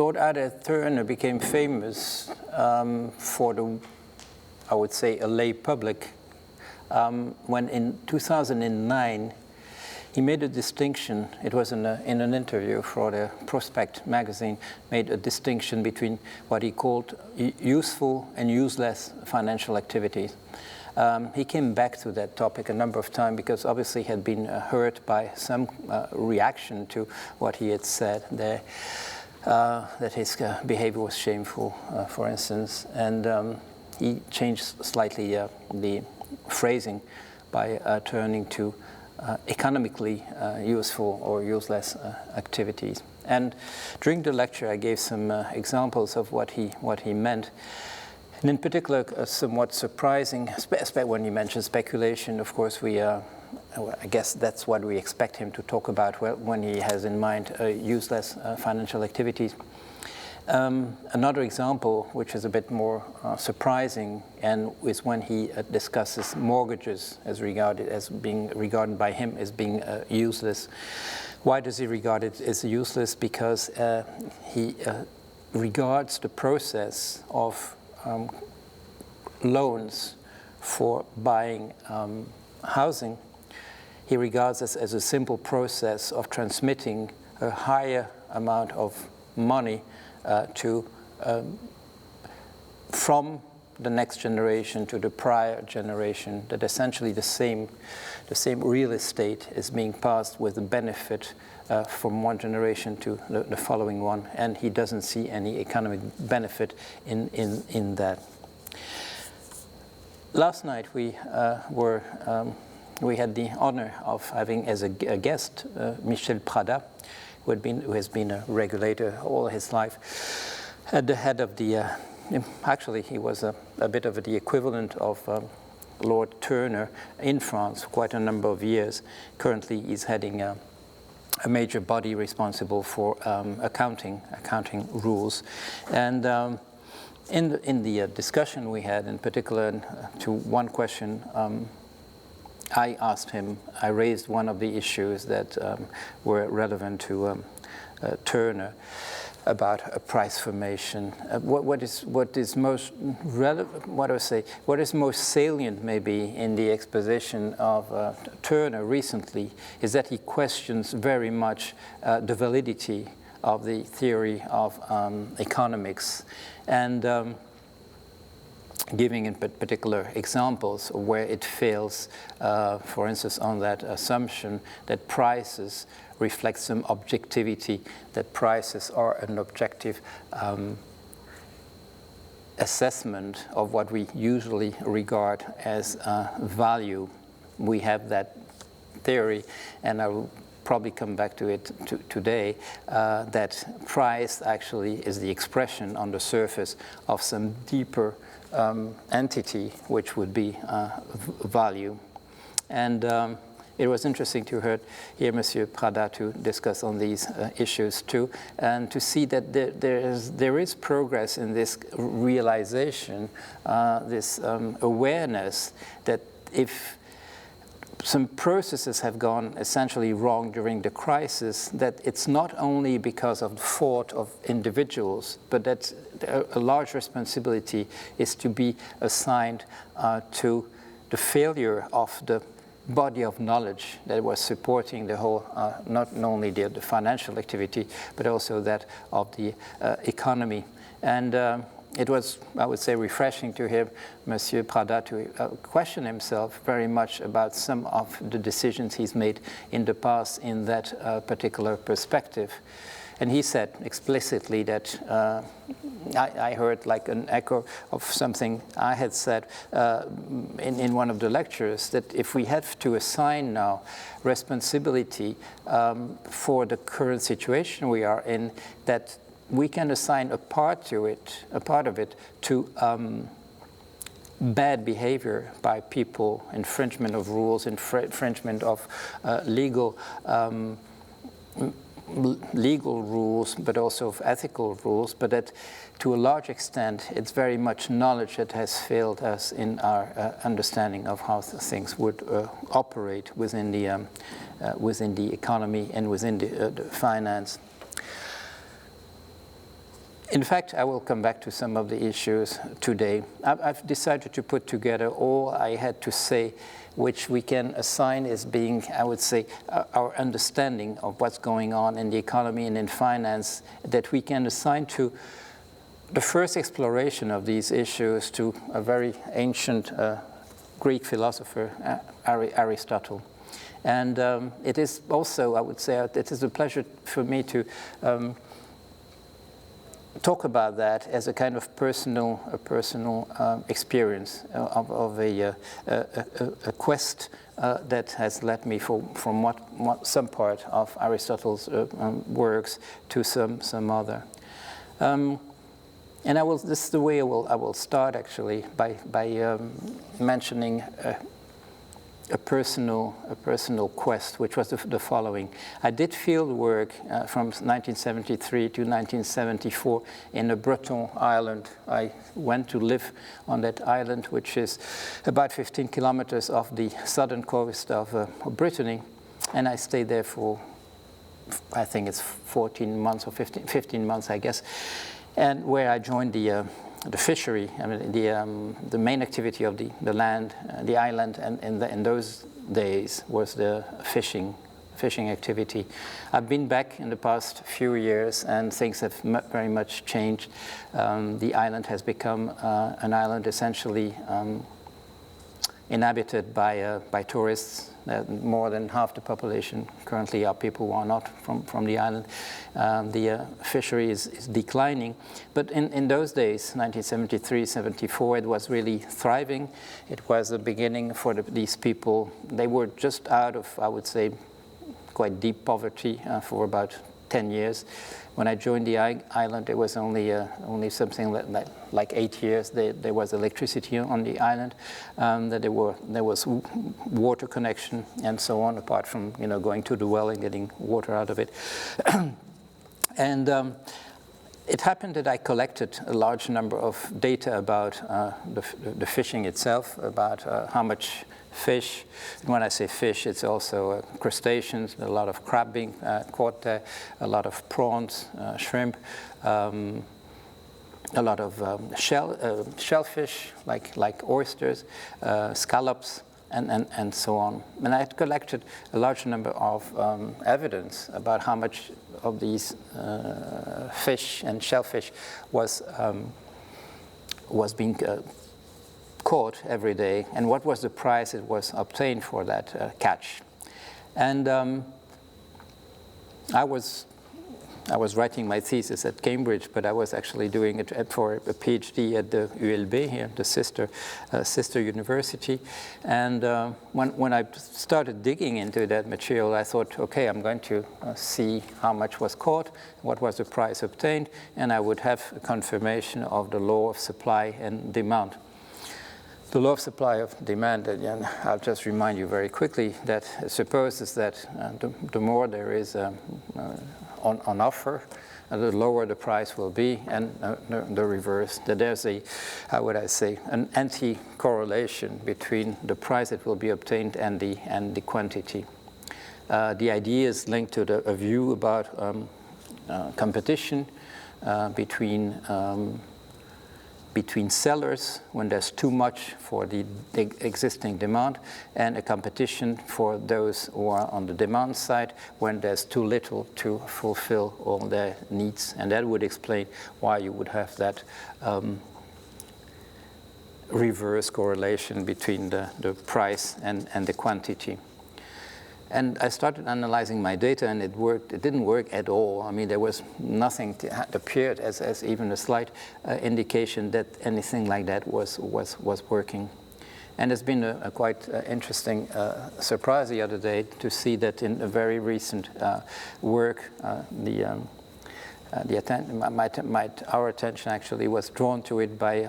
Lord Adair Turner became famous for the, I would say, a lay public, when in 2009 he made a distinction. It was in an interview for the Prospect magazine, made a distinction between what he called useful and useless financial activities. He came back to that topic a number of times because obviously he had been hurt by some reaction to what he had said there, that his behavior was shameful, for instance, and he changed slightly the phrasing by turning to economically useful or useless activities. And during the lecture I gave some examples of what he meant. And in particular, somewhat surprising, when he mentioned speculation, of course, I guess that's what we expect him to talk about when he has in mind useless financial activities. Another example, which is a bit more surprising, and is when he discusses mortgages as being regarded by him as being useless. Why does he regard it as useless? Because he regards the process of loans for buying housing, he regards this as a simple process of transmitting a higher amount of money from the next generation to the prior generation, that essentially the same real estate is being passed with the benefit from one generation to the following one, and he doesn't see any economic benefit in that. Last night we had the honor of having as a guest Michel Prada, who has been a regulator all his life, at the head of the, actually he was a bit of the equivalent of Lord Turner in France for quite a number of years. Currently he's heading a major body responsible for accounting rules. And in the discussion we had, in particular to one question, I asked him, I raised one of the issues that were relevant to Turner about a price formation. What is most relevant? What is most salient, maybe, in the exposition of Turner recently is that he questions very much the validity of the theory of economics, and giving in particular examples where it fails, for instance, on that assumption that prices reflect some objectivity, that prices are an objective assessment of what we usually regard as value. We have that theory, and I will probably come back to it today, that price actually is the expression on the surface of some deeper entity, which would be value. And it was interesting to hear Monsieur Prada to discuss on these issues too, and to see that there is progress in this realization, this awareness that if some processes have gone essentially wrong during the crisis, that it's not only because of the fault of individuals, but that a large responsibility is to be assigned to the failure of the body of knowledge that was supporting the whole, not only the financial activity, but also that of the economy. And it was, I would say, refreshing to hear Monsieur Prada to question himself very much about some of the decisions he's made in the past in that particular perspective. And he said explicitly that, I heard like an echo of something I had said in one of the lectures, that if we have to assign now responsibility for the current situation we are in, that we can assign a part of it to bad behavior by people, infringement of rules, infringement of legal rules, but also of ethical rules, but that to a large extent it's very much knowledge that has failed us in our understanding of how things would operate within the economy and within the finance. In fact, I will come back to some of the issues today. I've decided to put together all I had to say, which we can assign as being, I would say, our understanding of what's going on in the economy and in finance, that we can assign to the first exploration of these issues to a very ancient Greek philosopher, Aristotle. And it is also, I would say, it is a pleasure for me to talk about that as a kind of personal experience of a quest that has led me from some part of Aristotle's works to some other. And this is the way I will start, actually, by mentioning a personal quest, which was the following. I did field work from 1973 to 1974 in a Breton island. I went to live on that island, which is about 15 kilometers off the southern coast of Brittany, and I stayed there for, I think it's 14 months or 15 months, I guess, and where I joined the fishery. I mean, the main activity of the land, the island, and in those days was the fishing activity. I've been back in the past few years, and things have very much changed. The island has become an island essentially inhabited by tourists. More than half the population currently are people who are not from the island. The fishery is declining. But in those days, 1973, 74, it was really thriving. It was the beginning for these people. They were just out of, I would say, quite deep poverty for about 10 years. When I joined the island, it was only something like 8 years. There was electricity on the island, that there was water connection and so on, apart from going to the well and getting water out of it. And it happened that I collected a large number of data about the fishing itself, about how much fish. When I say fish, it's also crustaceans, a lot of crab being caught there, a lot of prawns, shrimp, a lot of shellfish like oysters, scallops, and so on. And I had collected a large number of evidence about how much of these fish and shellfish was being caught every day, and what was the price it was obtained for that catch. And I was writing my thesis at Cambridge, but I was actually doing it for a PhD at the ULB here, the sister university. And when I started digging into that material, I thought, okay, I'm going to see how much was caught, what was the price obtained, and I would have a confirmation of the law of supply and demand. The law of supply of demand, and I'll just remind you very quickly, that supposes that the more there is on offer, the lower the price will be, and the reverse, that there's how would I say, an anti-correlation between the price that will be obtained and the quantity. The idea is linked to a view about competition between sellers when there's too much for the existing demand, and a competition for those who are on the demand side when there's too little to fulfill all their needs. And that would explain why you would have that reverse correlation between the price and the quantity. And I started analyzing my data, and it worked. It didn't work at all. I mean, there was nothing that appeared as even a slight indication that anything like that was working. And it's been a quite interesting surprise the other day to see that in a very recent work, our attention actually was drawn to it by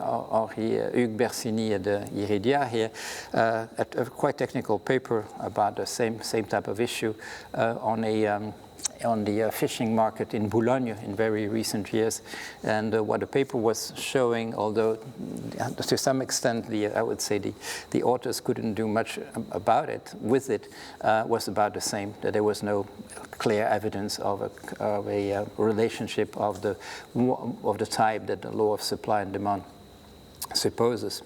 Hugues Bersini at the Iridia here, a quite technical paper about the same type of issue on a fishing market in Boulogne in very recent years. And what the paper was showing, although to some extent I would say the authors couldn't do much about it, with it, was about the same, that there was no clear evidence of a relationship of the type that the law of supply and demand supposes.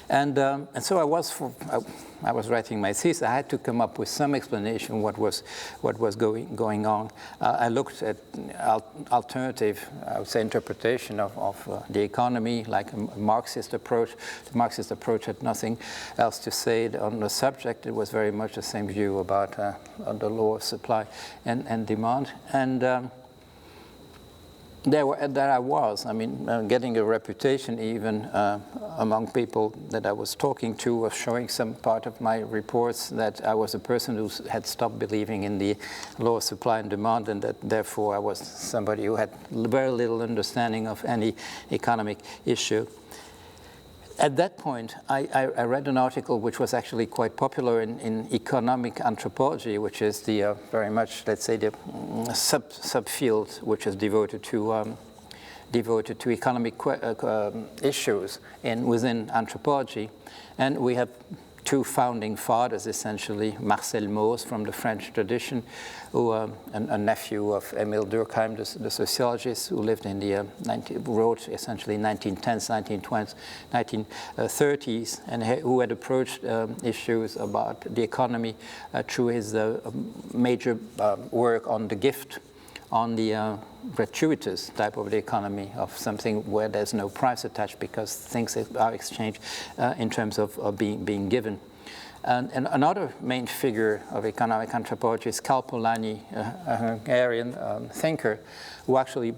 And so I was writing my thesis. I had to come up with some explanation what was going on. I looked at alternative, I would say, interpretation of the economy, like a Marxist approach. The Marxist approach had nothing else to say on the subject. It was very much the same view about the law of supply and demand. And there I was, getting a reputation even among people that I was talking to, of showing some part of my reports that I was a person who had stopped believing in the law of supply and demand, and that therefore I was somebody who had very little understanding of any economic issue. At that point, I read an article which was actually quite popular in economic anthropology, which is the very much, let's say, the subfield which is devoted to economic issues within anthropology. And we have two founding fathers, essentially, Marcel Mauss from the French tradition, who a nephew of Emile Durkheim, the sociologist, who lived in wrote essentially 1910s, 1920s, 1930s, and who had approached issues about the economy through his major work on the gift, on the gratuitous type of the economy, of something where there's no price attached because things are exchanged in terms of being given. And another main figure of economic anthropology is Karl Polanyi, a Hungarian thinker who actually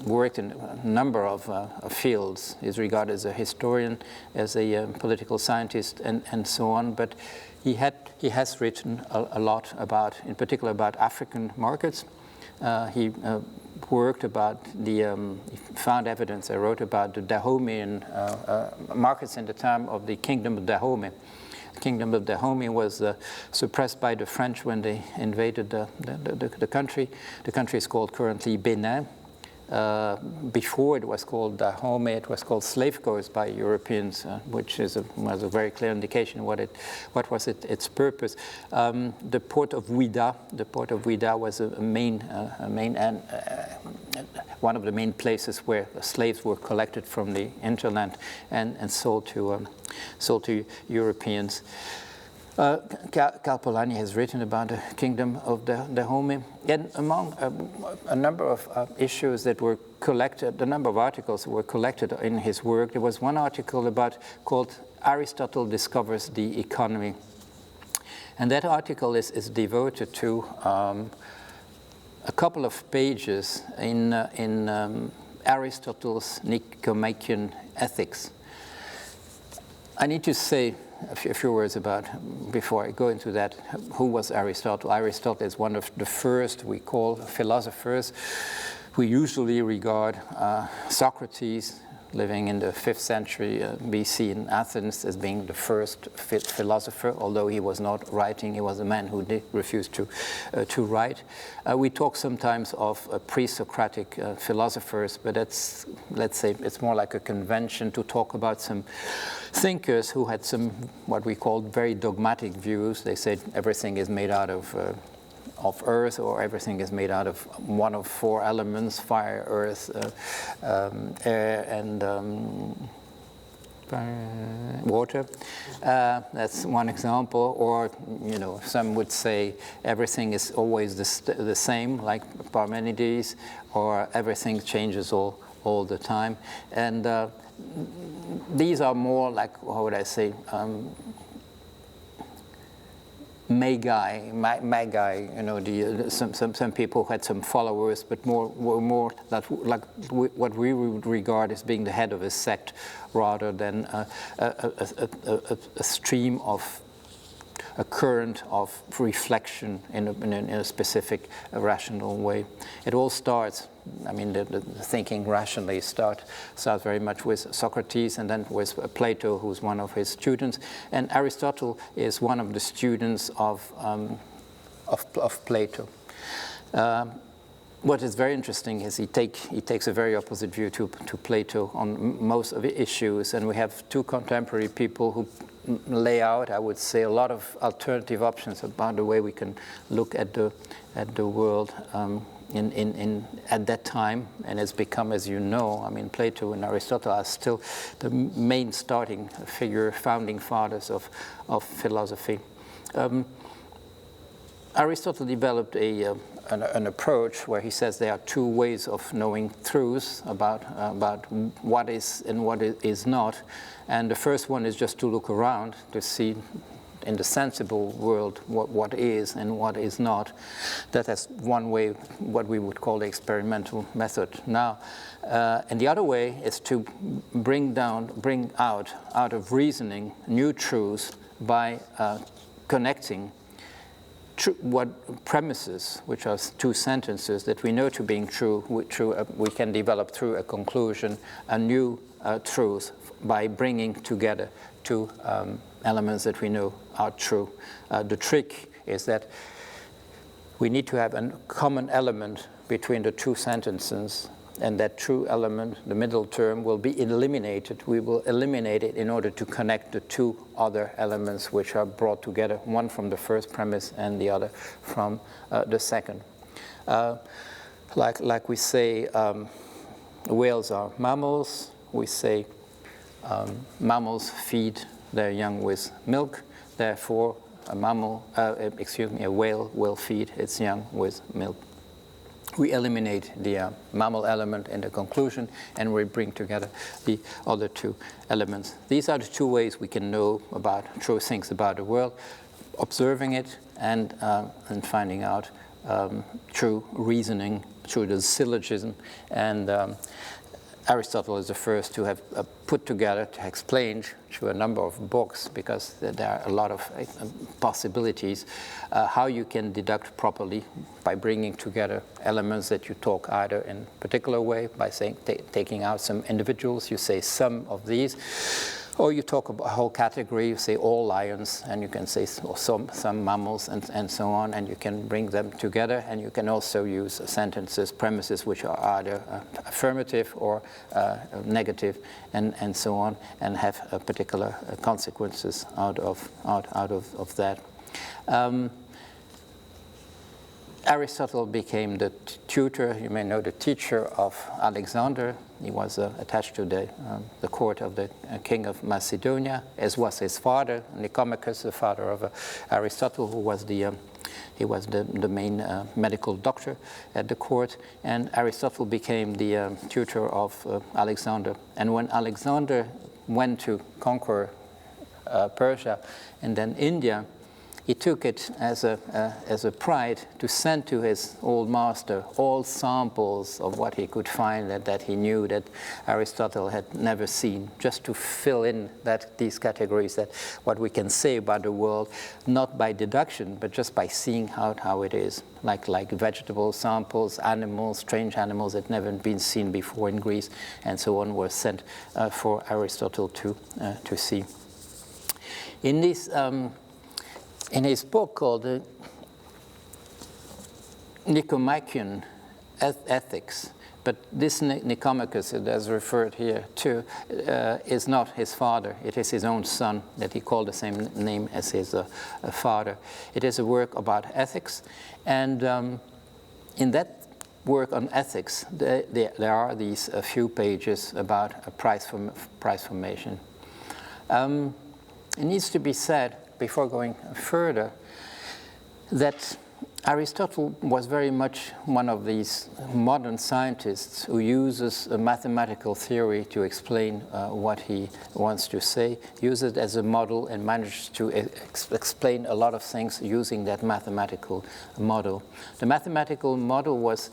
worked in a number of fields. He's regarded as a historian, as a political scientist, and so on. But he has written a lot about, in particular, about African markets. He worked about he found evidence. I wrote about the Dahomean markets in the time of the Kingdom of Dahomey. The Kingdom of Dahomey was suppressed by the French when they invaded the country. The country is called currently Benin. Before it was called Dahomey, it was called slave coast by Europeans, which was a very clear indication what was its purpose. The port of Ouida was one of the main places where slaves were collected from the hinterland and sold to Europeans. Karl Polanyi has written about the Kingdom of Dahomey, and among a number of issues that were collected, the number of articles that were collected in his work, there was one article called "Aristotle Discovers the Economy," and that article is devoted to a couple of pages in Aristotle's Nicomachean Ethics. I need to say a few words about, before I go into that, who was Aristotle. Aristotle is one of the first, we call, philosophers. We usually regard Socrates, living in the 5th century BC in Athens, as being the first philosopher, although he was not writing. He was a man who refused to write. We talk sometimes of pre-Socratic philosophers, but that's, let's say, it's more like a convention to talk about some thinkers who had some, what we call, very dogmatic views. They said everything is made out of earth, or everything is made out of one of 4 elements: fire, earth, air, and water. That's one example. Or, some would say everything is always the same, like Parmenides, or everything changes all the time. And these are more like, how would I say, magi, some people who had some followers, but were more like what we would regard as being the head of a sect, rather than a stream of a current of reflection in a specific rational way. It all starts, the thinking rationally starts very much with Socrates, and then with Plato, who's one of his students. And Aristotle is one of the students of Plato. What is very interesting is he takes a very opposite view to Plato on most of the issues, and we have two contemporary people who lay out, I would say, a lot of alternative options about the way we can look at the world at that time, and it's become, as you know, I mean, Plato and Aristotle are still the main starting figure, founding fathers of philosophy. Aristotle developed an approach where he says there are two ways of knowing truths about what is and what is not. And the first one is just to look around to see in the sensible world what is and what is not. That is one way, what we would call the experimental method now. And the other way is to bring out of reasoning new truths by connecting what premises, which are two sentences that we know to being true, we can develop through a conclusion, a new truth by bringing together two elements that we know are true. The trick is that we need to have a common element between the two sentences, and that true element, the middle term, will be eliminated. We will eliminate it in order to connect the two other elements which are brought together, one from the first premise and the other from the second. Like we say, whales are mammals. We say mammals feed their young with milk. Therefore, a whale will feed its young with milk. We eliminate the mammal element in the conclusion, and we bring together the other two elements. These are the two ways we can know about true things about the world: observing it and finding out true reasoning through the syllogism. And Aristotle is the first to have put together, to explain through a number of books, because there are a lot of possibilities, how you can deduct properly by bringing together elements that you talk either in a particular way, by saying, taking out some individuals, you say some of these, or you talk about a whole category, you say all lions, and you can say some mammals and so on, and you can bring them together, and you can also use sentences, premises, which are either affirmative or negative, and so on, and have particular consequences out of that. Aristotle became the tutor, you may know, the teacher of Alexander. He was attached to the court of the king of Macedonia, as was his father, Nicomachus, the father of Aristotle, who was the main medical doctor at the court. And Aristotle became the tutor of Alexander. And when Alexander went to conquer Persia and then India, he took it as a pride to send to his old master all samples of what he could find that he knew that Aristotle had never seen, just to fill in these categories, that what we can say about the world, not by deduction, but just by seeing how it is, like vegetable samples, animals, strange animals that never been seen before in Greece, and so on, were sent for Aristotle to see. In his book called the Nicomachean Ethics, but this Nicomachus that is referred here to is not his father. It is his own son that he called the same name as his father. It is a work about ethics, and in that work on ethics, there are these few pages about a price formation. It needs to be said, before going further, that Aristotle was very much one of these modern scientists who uses a mathematical theory to explain what he wants to say, uses it as a model, and manages to explain a lot of things using that mathematical model. The mathematical model was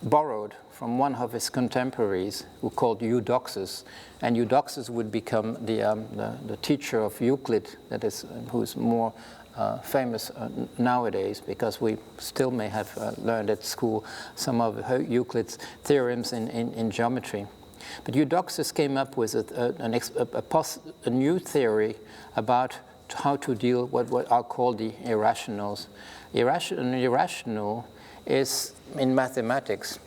borrowed from one of his contemporaries, who called Eudoxus, and Eudoxus would become the teacher of Euclid, who's more famous nowadays, because we still may have learned at school some of Euclid's theorems in geometry. But Eudoxus came up with a new theory about how to deal with what are called the irrationals. An irrational is, in mathematics,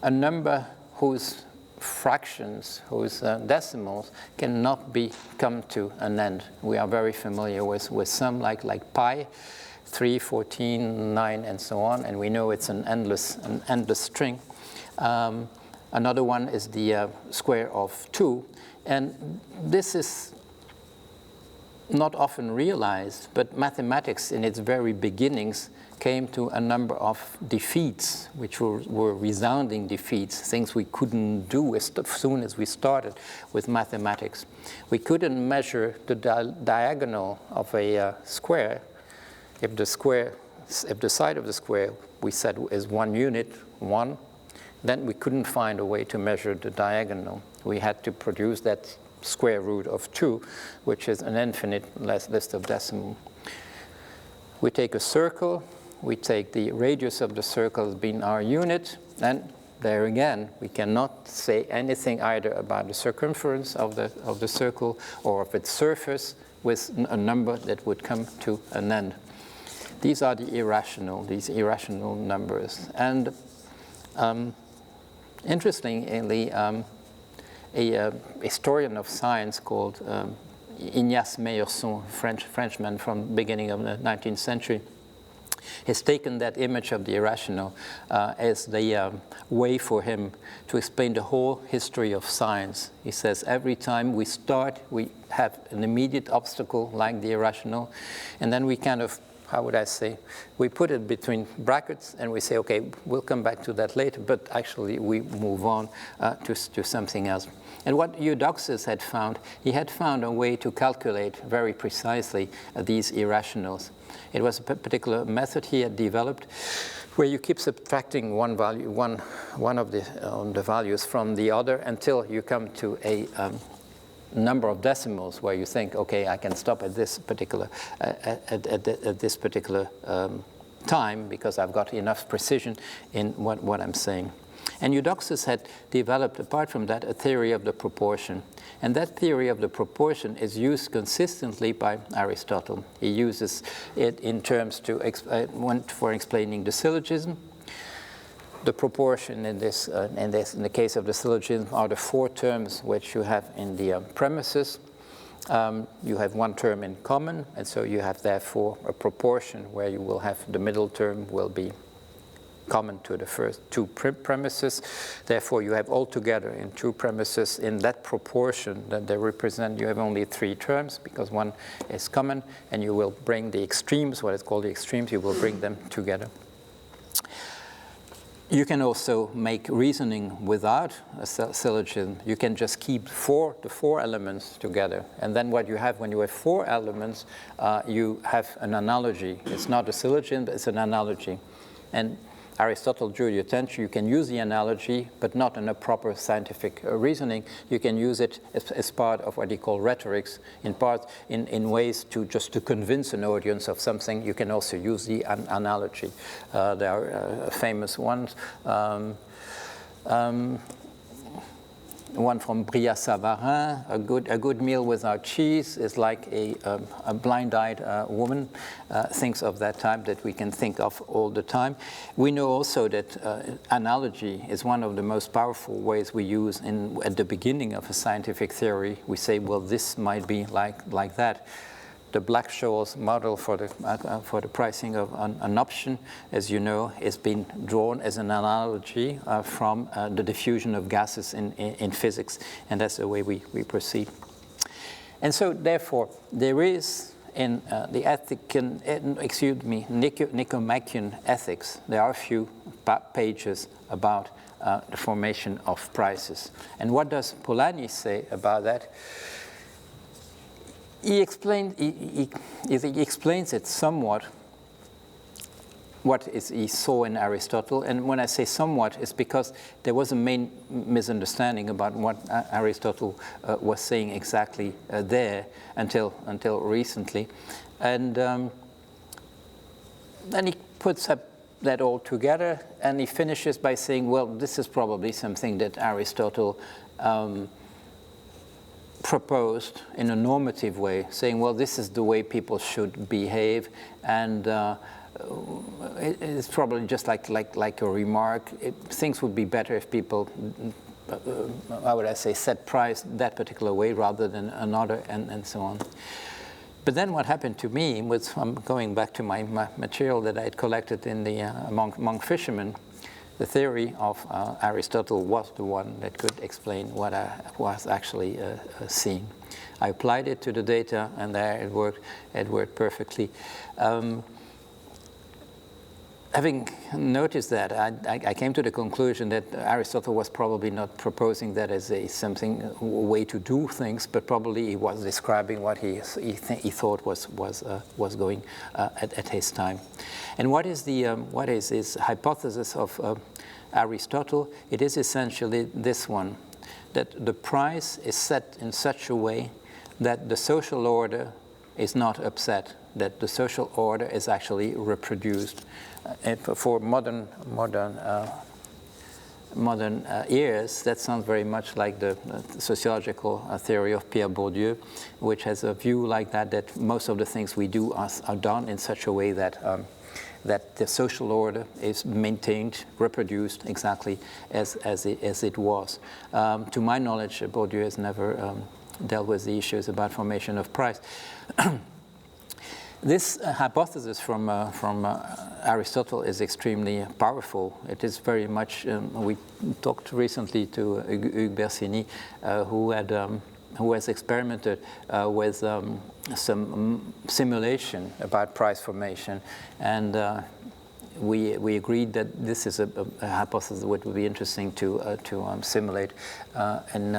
a number whose fractions, whose decimals cannot come to an end. We are very familiar with some like pi, 3, 14, 9, and so on, and we know it's an endless string. Another one is the square of 2, and this is not often realized, but mathematics in its very beginnings came to a number of defeats, which were resounding defeats, things we couldn't do as soon as we started with mathematics. We couldn't measure the diagonal of a square. If the side of the square we said is 1 unit, 1, then we couldn't find a way to measure the diagonal. We had to produce that square root of 2, which is an infinite list of decimals. We take a circle, we take the radius of the circle as being our unit, and there again, we cannot say anything either about the circumference of the circle or of its surface with a number that would come to an end. These are these irrational numbers. And interestingly, a historian of science called Ignace Meillarson, Frenchman from the beginning of the 19th century, has taken that image of the irrational as the way for him to explain the whole history of science. He says every time we start, we have an immediate obstacle like the irrational, and then we kind of, how would I say, we put it between brackets and we say, okay, we'll come back to that later, but actually we move on to something else. And what Eudoxus had found, he had found a way to calculate very precisely these irrationals. It was a particular method he had developed where you keep subtracting one of the values from the other until you come to a number of decimals where you think, okay, I can stop at this particular time because I've got enough precision in what I'm saying. And Eudoxus had developed, apart from that, a theory of the proportion. And that theory of the proportion is used consistently by Aristotle. He uses it in terms for explaining the syllogism. The proportion in the case of the syllogism are the 4 terms which you have in the premises. You have one term in common, and so you have therefore a proportion where you will have the middle term will be common to the first 2 premises. Therefore, you have altogether in 2 premises in that proportion that they represent, you have only 3 terms because one is common, and you will bring the extremes, what is called the extremes, you will bring them together. You can also make reasoning without a syllogism. You can just keep the 4 elements together. And then what you have when you have 4 elements, you have an analogy. It's not a syllogism, but it's an analogy. And Aristotle drew the attention, you can use the analogy, but not in a proper scientific reasoning. You can use it as part of what he called rhetorics, in ways to convince an audience of something. You can also use the analogy. There are famous ones. One from Vrije Savarin, a good meal without cheese is like a blind-eyed woman, things of that type that we can think of all the time. We know also that analogy is one of the most powerful ways we use at the beginning of a scientific theory. We say, well, this might be like that. The Black-Scholes model for the pricing of an option, as you know, is being drawn as an analogy from the diffusion of gases in physics, and that's the way we proceed. And so, therefore, there is in the Nicomachean ethics, there are a few pages about the formation of prices. And what does Polanyi say about that? He explains it somewhat, what he saw in Aristotle. And when I say somewhat, it's because there was a main misunderstanding about what Aristotle was saying exactly there until recently. And then he puts up that all together, and he finishes by saying, well, this is probably something that Aristotle proposed in a normative way, saying, well, this is the way people should behave, and it's probably just like a remark. Things would be better if people, how would I say, set price that particular way rather than another, and so on. But then what happened to me was, I'm going back to my material that I had collected in the among fishermen. The theory of Aristotle was the one that could explain what I was actually seeing. I applied it to the data, and there it worked. It worked perfectly. Having noticed that, I came to the conclusion that Aristotle was probably not proposing that as a way to do things, but probably he was describing what he thought was going at his time. And what is his hypothesis of Aristotle? It is essentially this one, that the price is set in such a way that the social order is not upset, that the social order is actually reproduced. For modern ears, that sounds very much like the sociological theory of Pierre Bourdieu, which has a view like that most of the things we do are done in such a way that that the social order is maintained, reproduced exactly as it was. To my knowledge, Bourdieu has never dealt with the issues about formation of price. This hypothesis from Aristotle is extremely powerful. It is very much, we talked recently to Hugues Bersini, who has experimented with some simulation about price formation, and we agreed that this is a hypothesis that would be interesting to simulate, and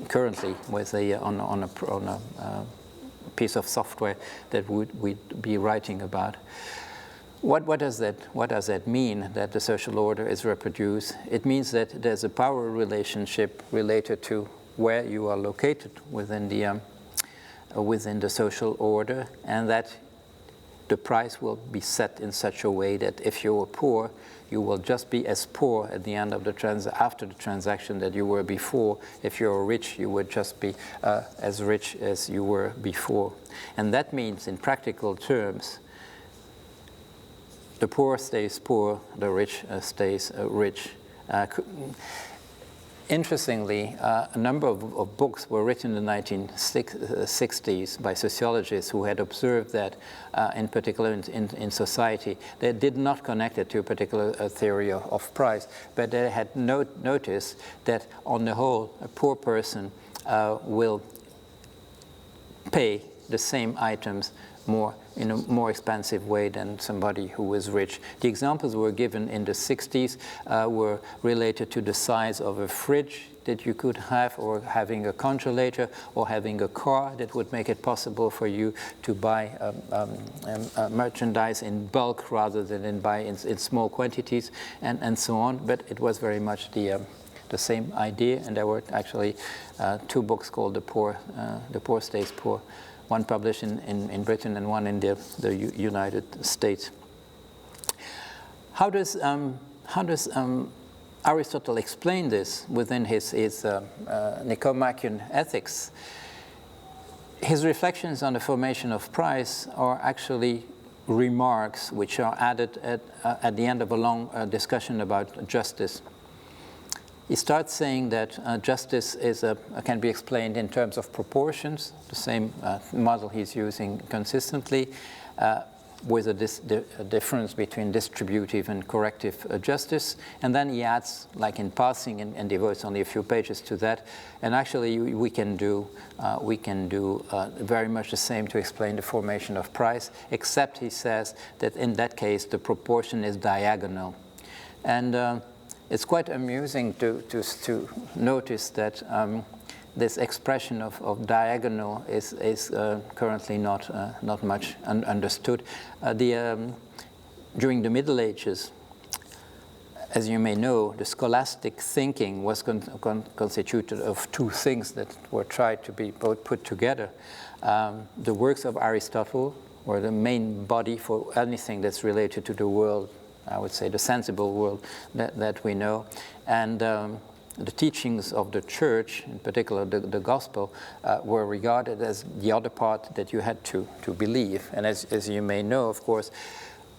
currently with on a piece of software that we'd be writing about. What does that mean, that the social order is reproduced? It means that there's a power relationship related to where you are located within the social order, and that the price will be set in such a way that if you are poor, you will just be as poor at the end of the after the transaction that you were before. If you're rich, you would just be as rich as you were before. And that means, in practical terms, the poor stays poor, the rich stays rich. Interestingly, a number of books were written in the 1960s by sociologists who had observed that, in particular in society, they did not connect it to a particular theory of price, but they had noticed that, on the whole, a poor person will pay the same items in a more expensive way than somebody who is rich. The examples were given in the 60s were related to the size of a fridge that you could have, or having a congelator, or having a car that would make it possible for you to buy merchandise in bulk rather than buy in small quantities, and so on. But it was very much the same idea, and there were actually two books called The Poor Stays Poor, one published in Britain and one in the United States. How does Aristotle explain this within his Nicomachean Ethics? His reflections on the formation of price are actually remarks which are added at the end of a long discussion about justice. He starts saying that justice can be explained in terms of proportions, the same model he's using consistently, with a difference between distributive and corrective justice. And then he adds, like in passing, and devotes only a few pages to that. And actually, we can do very much the same to explain the formation of price, except he says that in that case, the proportion is diagonal. And it's quite amusing to notice that this expression of diagonal is currently not much understood. During the Middle Ages, as you may know, the scholastic thinking was constituted of two things that were tried to be both put together. The works of Aristotle were the main body for anything that's related to the world, I would say the sensible world that we know, and the teachings of the church, in particular the gospel, were regarded as the other part that you had to believe. And as you may know, of course,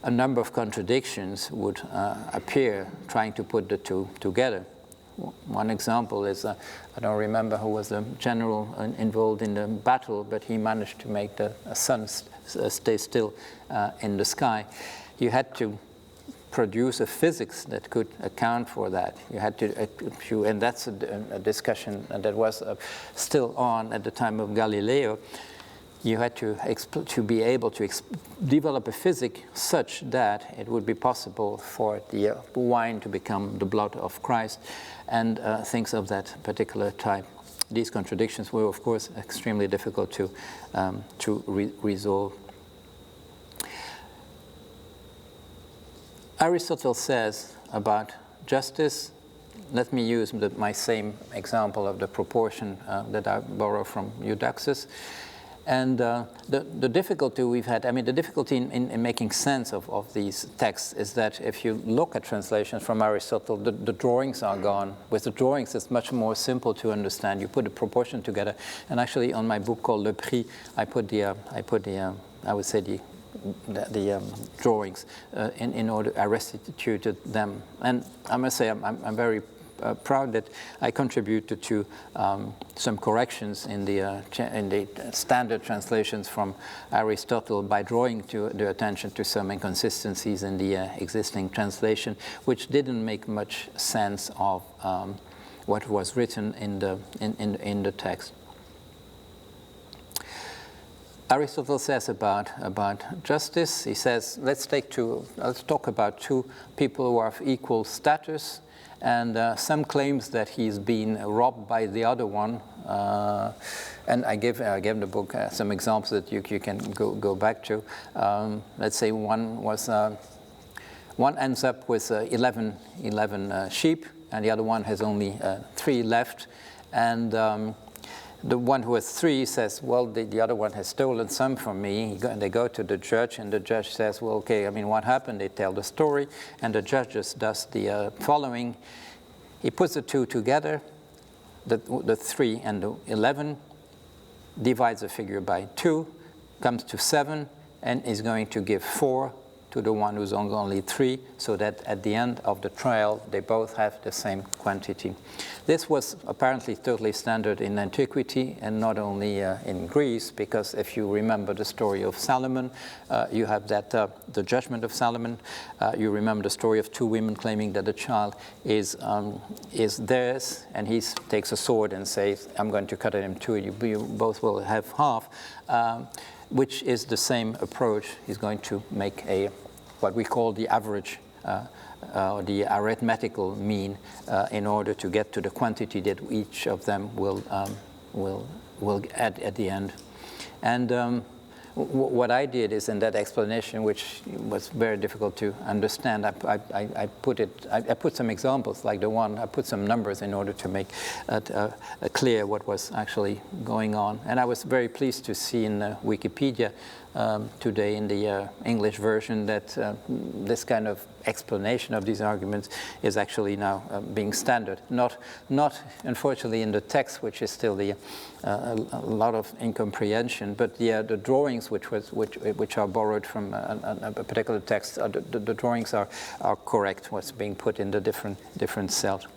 a number of contradictions would appear trying to put the two together. One example is, I don't remember who was the general involved in the battle, but he managed to make the sun stay still in the sky. You had to produce a physics that could account for that. You had to, and that's a discussion that was still on at the time of Galileo. You had to be able to develop a physics such that it would be possible for the wine to become the blood of Christ, and things of that particular type. These contradictions were, of course, extremely difficult to resolve. Aristotle says about justice, let me use my same example of the proportion that I borrow from Eudoxus. And the difficulty we've had, I mean, the difficulty in making sense of these texts is that if you look at translations from Aristotle, the drawings are gone. With the drawings, it's much more simple to understand. You put a proportion together. And actually, on my book called Le Prix, I would say the drawings in order, I restituted them. And I must say, I'm very proud that I contributed to some corrections in the standard translations from Aristotle by drawing the attention to some inconsistencies in the existing translation, which didn't make much sense of what was written in the text. Aristotle says about justice. He says, let's talk about two people who are of equal status. And some claims that he's been robbed by the other one, and I gave the book some examples that you can go back to. Let's say one ends up with 11 sheep, and the other one has only 3 left, and the one who has 3 says, well, the other one has stolen some from me. They go to the judge, and the judge says, well, okay, I mean, what happened? They tell the story, and the judge just does the following. He puts the 2 together, the 3 and the 11, divides the figure by 2, comes to 7, and is going to give 4 to the one who's only 3, so that at the end of the trial, they both have the same quantity. This was apparently totally standard in antiquity, and not only in Greece, because if you remember the story of Solomon, you have that the judgment of Solomon. You remember the story of 2 women claiming that the child is theirs, and he takes a sword and says, I'm going to cut it in 2, you both will have half. Which is the same approach. He's going to make what we call the average, the arithmetical mean, in order to get to the quantity that each of them will add at the end. And what I did is, in that explanation, which was very difficult to understand, I put some examples, like the one, I put some numbers in order to make clear what was actually going on. And I was very pleased to see in Wikipedia today, in the English version, that this kind of explanation of these arguments is actually now being standard. Not unfortunately in the text, which is still a lot of incomprehension, but the drawings which are borrowed from a particular text, the drawings are correct. What's being put in the different cells.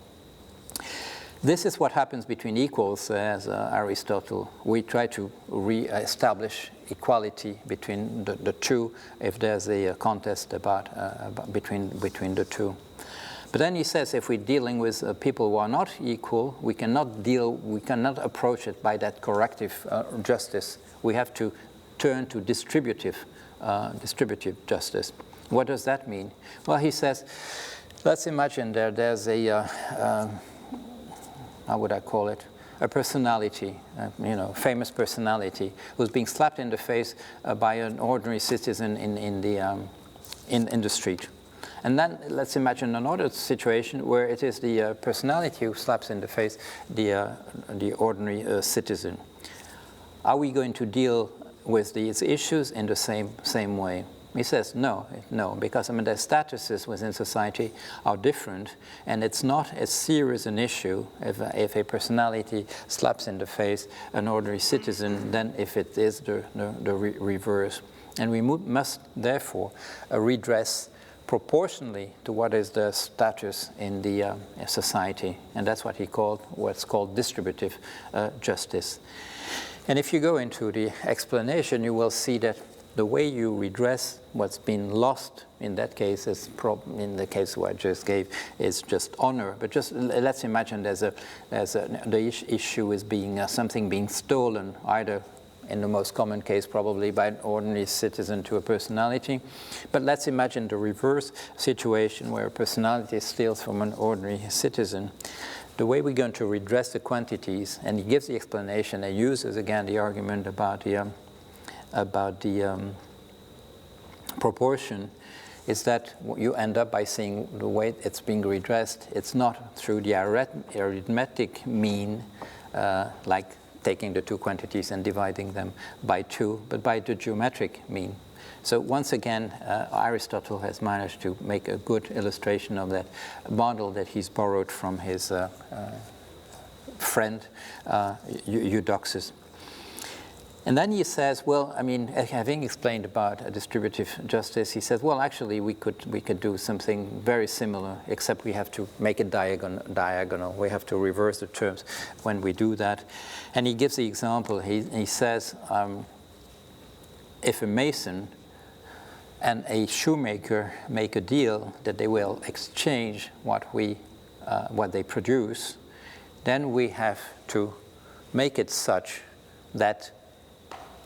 This is what happens between equals, as Aristotle. We try to re-establish equality between the two if there's a contest between the two. But then he says, if we're dealing with people who are not equal, we cannot approach it by that corrective justice. We have to turn to distributive justice. What does that mean? Well, he says, let's imagine there's a how would I call it? A personality, famous personality, who's being slapped in the face by an ordinary citizen in the street. And then let's imagine another situation where it is the personality who slaps in the face the ordinary citizen. Are we going to deal with these issues in the same way? He says no, because I mean their statuses within society are different, and it's not as serious an issue if a personality slaps in the face an ordinary citizen than if it is the reverse. And we must therefore redress proportionally to what is the status in the society, and that's what he called what's called distributive justice. And if you go into the explanation, you will see that the way you redress what's been lost in that case is in the case I just gave is just honor. But just let's imagine the issue is being something being stolen, either in the most common case probably by an ordinary citizen to a personality. But let's imagine the reverse situation where a personality steals from an ordinary citizen. The way we're going to redress the quantities, and he gives the explanation and uses again the argument about the proportion, is that you end up by seeing the way it's being redressed. It's not through the arithmetic mean, like taking the two quantities and dividing them by 2, but by the geometric mean. So once again, Aristotle has managed to make a good illustration of that model that he's borrowed from his friend Eudoxus. And then he says, well, I mean, having explained about distributive justice, he says, well, actually, we could do something very similar, except we have to make it diagonal. We have to reverse the terms when we do that. And he gives the example. He says, if a mason and a shoemaker make a deal that they will exchange what they produce, then we have to make it such that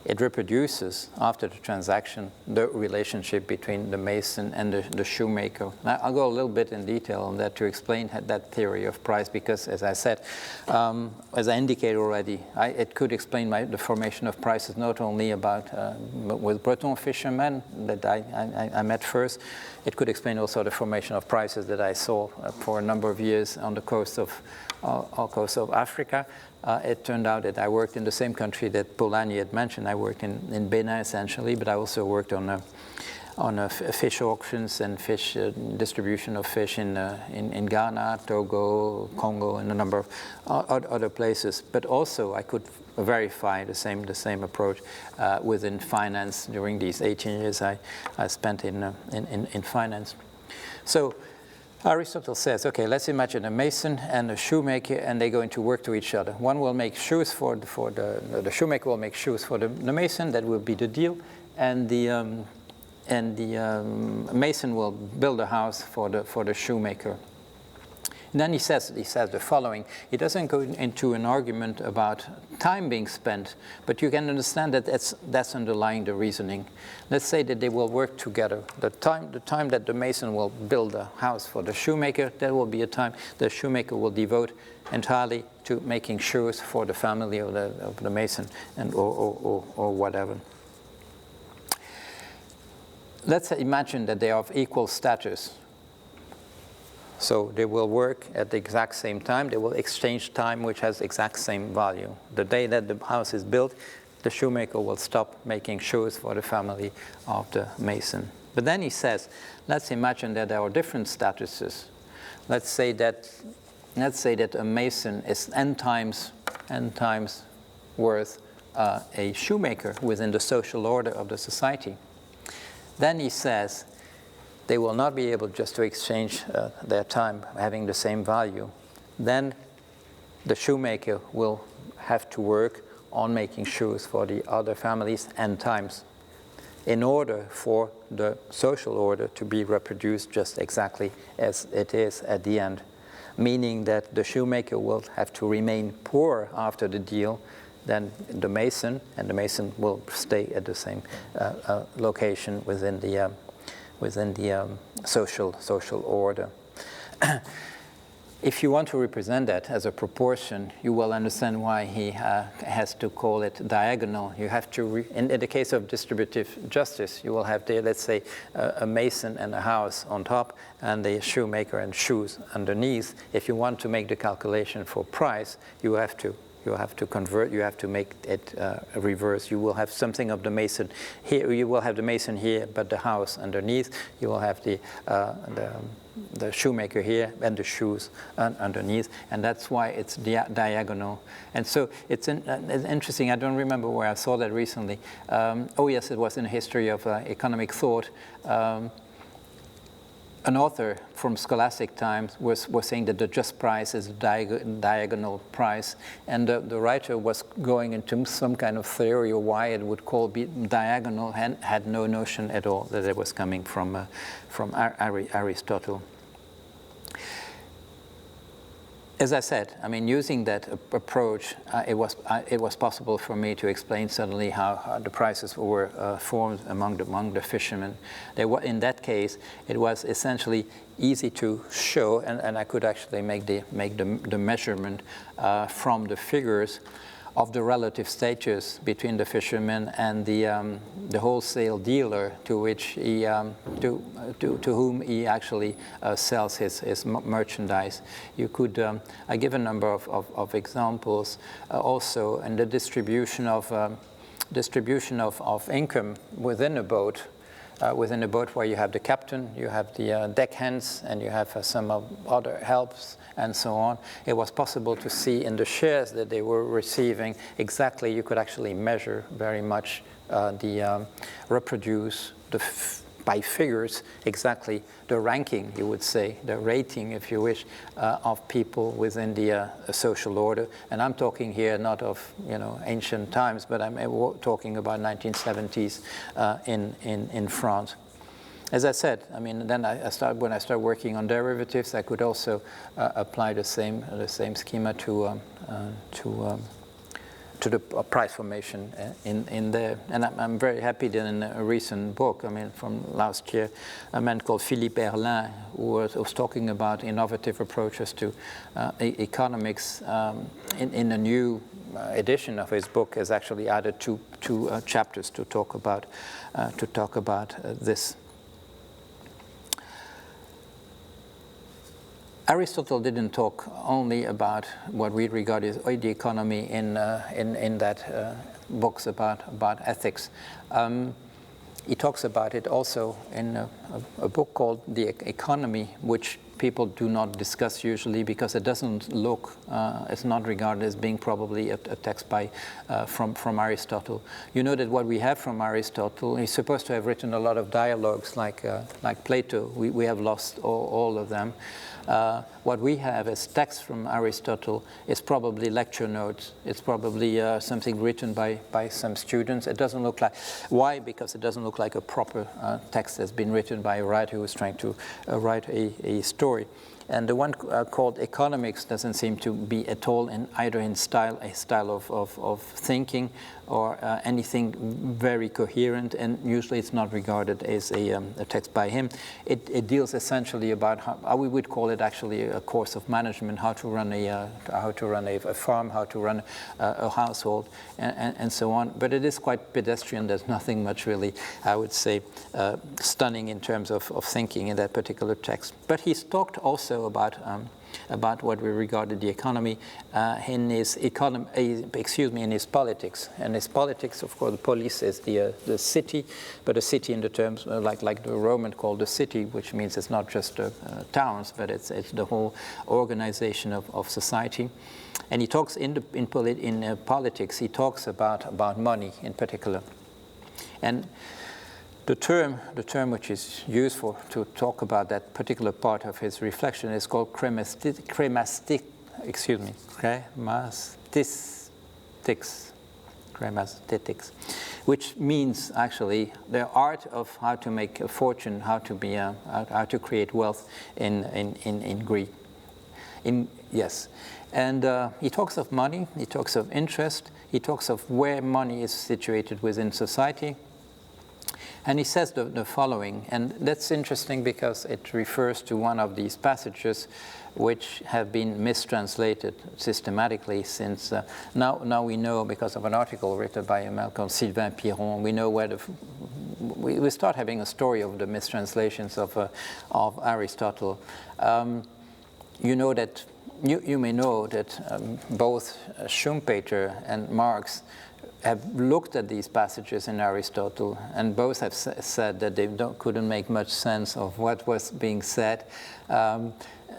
it reproduces, after the transaction, the relationship between the mason and the shoemaker. Now, I'll go a little bit in detail on that to explain that theory of price, because, as I said, as I indicated already, it could explain the formation of prices not only about with Breton fishermen that I met first. It could explain also the formation of prices that I saw for a number of years on the coast of Africa. It turned out that I worked in the same country that Polanyi had mentioned. I worked in Benin essentially, but I also worked on fish auctions and fish distribution of fish in Ghana, Togo, Congo, and a number of other places. But also I could verify the same approach within finance during these 18 years I spent in finance. So Aristotle says, okay, let's imagine a mason and a shoemaker, and they're going to work to each other. One will make shoes for the shoemaker will make shoes for the mason. That will be the deal, and the mason will build a house for the shoemaker. And then he says the following. He doesn't go into an argument about time being spent, but you can understand that that's underlying the reasoning. Let's say that they will work together. The time that the mason will build a house for the shoemaker, that will be a time the shoemaker will devote entirely to making shoes for the family of the mason and or whatever. Let's imagine that they are of equal status. So they will work at the exact same time. They will exchange time, which has exact same value. The day that the house is built, the shoemaker will stop making shoes for the family of the mason. But then he says, let's imagine that there are different statuses. Let's say that a mason is n times worth a shoemaker within the social order of the society. Then he says, they will not be able just to exchange their time having the same value. Then the shoemaker will have to work on making shoes for the other families n times in order for the social order to be reproduced just exactly as it is at the end, meaning that the shoemaker will have to remain poor after the deal than the mason, and the mason will stay at the same location within the social order. If you want to represent that as a proportion, you will understand why he has to call it diagonal. You have to, in the case of distributive justice, you will have there, let's say, a mason and a house on top, and the shoemaker and shoes underneath. If you want to make the calculation for price, you have to You have to convert, you have to make it reverse. You will have something of the mason here, you will have the mason here, but the house underneath. You will have the shoemaker here and the shoes underneath, and that's why it's diagonal. And so it's interesting. I don't remember where I saw that recently. Oh yes, it was in the history of economic thought. An author from scholastic times was saying that the just price is a diagonal price, and the writer was going into some kind of theory of why it would be diagonal, and had no notion at all that it was coming from Aristotle. As I said, I mean, using that approach, it was possible for me to explain suddenly how the prices were formed among the fishermen. In that case, it was essentially easy to show, and I could actually make the measurement from the figures of the relative status between the fisherman and the wholesale dealer to which he to whom he actually sells his merchandise. You could I give a number of examples also in the distribution of income within a boat. Within a boat where you have the captain, you have the deckhands, and you have some other helps, and so on. It was possible to see in the shares that they were receiving exactly, you could actually measure very much reproduce by figures exactly the ranking, you would say, the rating, if you wish, of people within the social order. And I'm talking here not of ancient times, but I'm talking about 1970s in France. As I said, I mean, then when I started working on derivatives, I could also apply the same schema to the price formation in there. And I'm very happy that in a recent book, I mean, from last year, a man called Philippe Erlin, who was talking about innovative approaches to economics, in a new edition of his book, has actually added two chapters to talk about this. Aristotle didn't talk only about what we regard as the economy in that books about ethics. He talks about it also in a book called The Economy, which people do not discuss usually because it doesn't look, it's not regarded as being probably a text from Aristotle. You know that what we have from Aristotle, he's supposed to have written a lot of dialogues like Plato. We have lost all of them. What we have as text from Aristotle is probably lecture notes. It's probably something written by some students. It doesn't look like, why? Because it doesn't look like a proper text that's been written by a writer who is trying to write a story. And the one called Economics doesn't seem to be at all either in style, a style of thinking, or anything very coherent, and usually it's not regarded as a text by him. It deals essentially about how we would call it actually a course of management, how to run a farm, how to run a household, and so on. But it is quite pedestrian. There's nothing much really, I would say, stunning in terms of thinking in that particular text. But he's talked also about what we regarded the economy in his in his politics. And his politics, of course, the polis is the city, but a city in the terms like the Roman called the city, which means it's not just towns, but it's the whole organization of society. And he talks in politics. He talks about money in particular, and the term which is used to talk about that particular part of his reflection is called chrematistic, which means actually the art of how to make a fortune, how to create wealth in Greek. Yes, and he talks of money, he talks of interest, he talks of where money is situated within society. And he says the following, and that's interesting because it refers to one of these passages which have been mistranslated systematically since now we know, because of an article written by a man called Sylvain Piron, we know where we start having a story of the mistranslations of Aristotle. You know that you may know that both Schumpeter and Marx have looked at these passages in Aristotle, and both have said that they couldn't make much sense of what was being said.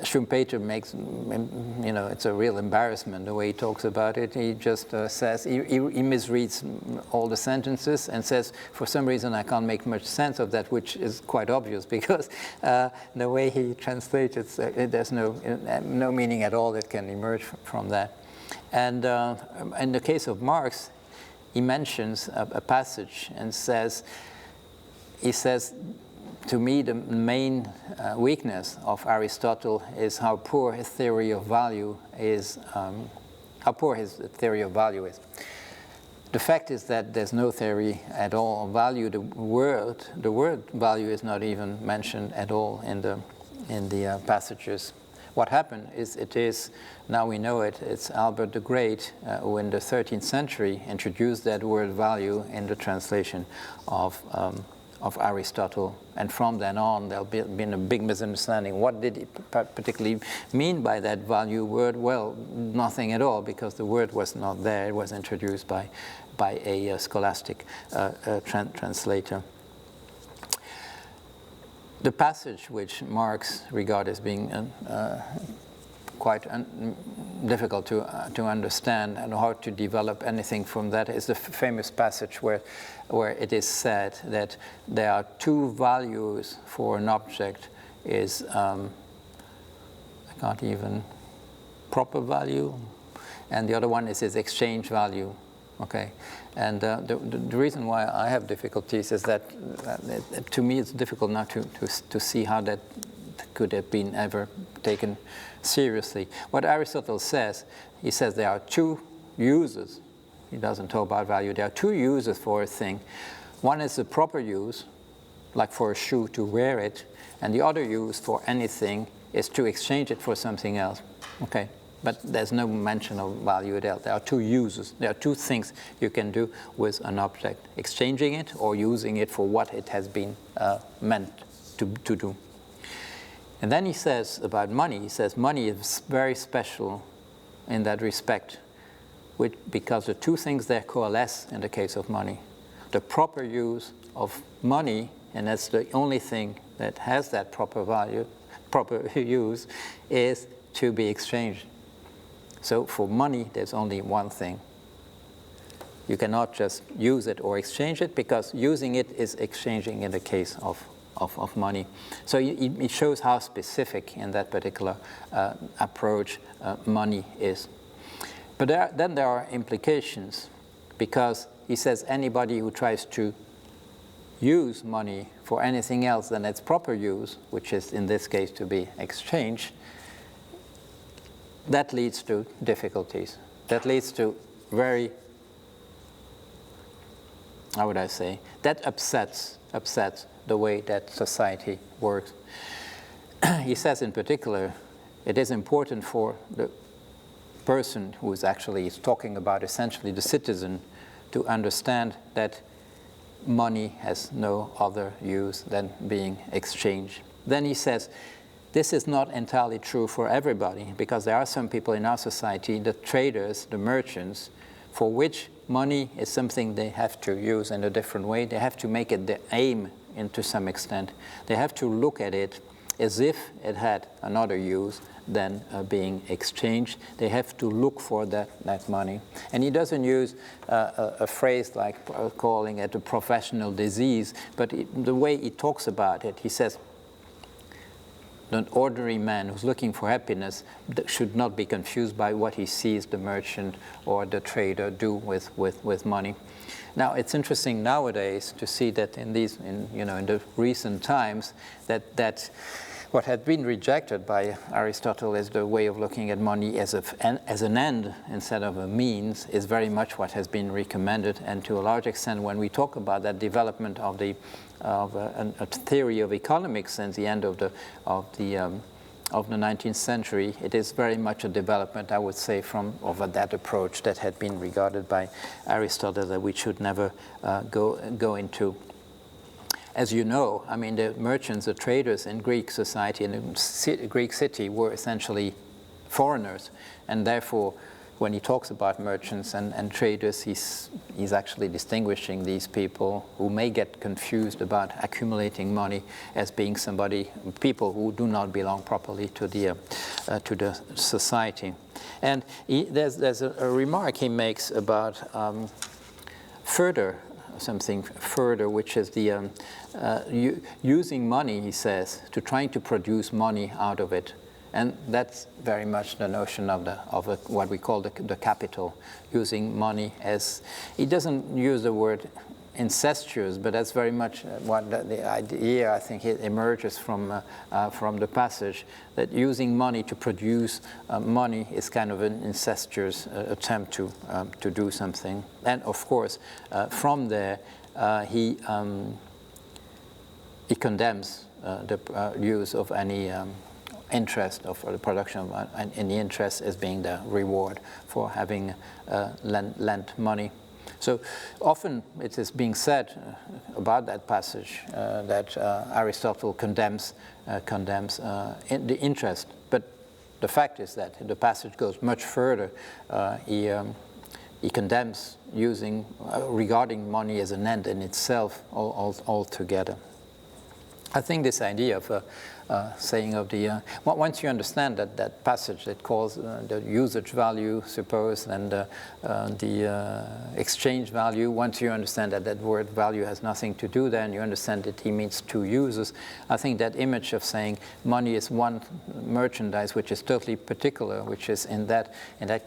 Schumpeter makes, it's a real embarrassment the way he talks about it. He just says, he misreads all the sentences and says, for some reason I can't make much sense of that, which is quite obvious because the way he translates it, there's no meaning at all that can emerge from that. And in the case of Marx, he mentions a passage and he says, to me, the main weakness of Aristotle is how poor his theory of value is. The fact is that there's no theory at all of value. The word value is not even mentioned at all in the passages. What happened is, now we know it, it's Albert the Great who in the 13th century introduced that word value in the translation of Aristotle, and from then on there'll been a big misunderstanding. What did he particularly mean by that value word? Well, nothing at all, because the word was not there. It was introduced by a scholastic translator. The passage which Marx regarded as being quite difficult to understand and how to develop anything from that is the famous passage where it is said that there are two values for an object is, I can't even, proper value, and the other one is its exchange value. Okay, and the reason why I have difficulties is that to me it's difficult now to see how that could have been ever taken seriously. What Aristotle says, he says there are two uses. He doesn't talk about value. There are two uses for a thing. One is the proper use, like for a shoe to wear it, and the other use for anything is to exchange it for something else. Okay. But there's no mention of value at all. There are two uses. There are two things you can do with an object, exchanging it or using it for what it has been meant to do. And then he says about money, he says money is very special in that respect, because the two things there coalesce in the case of money. The proper use of money, and that's the only thing that has that proper value, proper use, is to be exchanged. So for money, there's only one thing. You cannot just use it or exchange it, because using it is exchanging in the case of money. So it shows how specific in that particular approach money is. But then there are implications, because he says anybody who tries to use money for anything else than its proper use, which is in this case to be exchanged, that leads to difficulties. That leads to very, how would I say, that upsets the way that society works. He says in particular, it is important for the person who is actually talking about essentially the citizen to understand that money has no other use than being exchanged. Then he says, this is not entirely true for everybody, because there are some people in our society, the traders, the merchants, for which money is something they have to use in a different way. They have to make it the aim to some extent. They have to look at it as if it had another use than being exchanged. They have to look for that money. And he doesn't use a phrase like calling it a professional disease, but the way he talks about it, he says, an ordinary man who's looking for happiness should not be confused by what he sees the merchant or the trader do with money. Now, it's interesting nowadays to see that in the recent times that what had been rejected by Aristotle as the way of looking at money as an end instead of a means is very much what has been recommended. And to a large extent, when we talk about that development of a theory of economics since the end of the 19th century, it is very much a development, I would say, of that approach that had been regarded by Aristotle that we should never go into. As you know, I mean, the merchants, the traders in Greek society, in the Greek city, were essentially foreigners, and therefore when he talks about merchants and traders, he's actually distinguishing these people who may get confused about accumulating money as being people who do not belong properly to the society. And there's a remark he makes about something further, which is the using money, he says, to trying to produce money out of it. And that's very much the notion of what we call the capital, using money as, he doesn't use the word incestuous, but that's very much what the idea, I think, it emerges from the passage, that using money to produce money is kind of an incestuous attempt to do something. And of course, from there, he condemns the use of any interest of the production of any interest as being the reward for having lent money. So often it is being said about that passage that Aristotle condemns the interest, but the fact is that the passage goes much further. He condemns regarding money as an end in itself altogether. I think this idea of saying of the once you understand that passage that calls the usage value, suppose, and the exchange value, once you understand that word value has nothing to do there, and you understand that he means two uses, I think that image of saying money is one merchandise which is totally particular, which is in that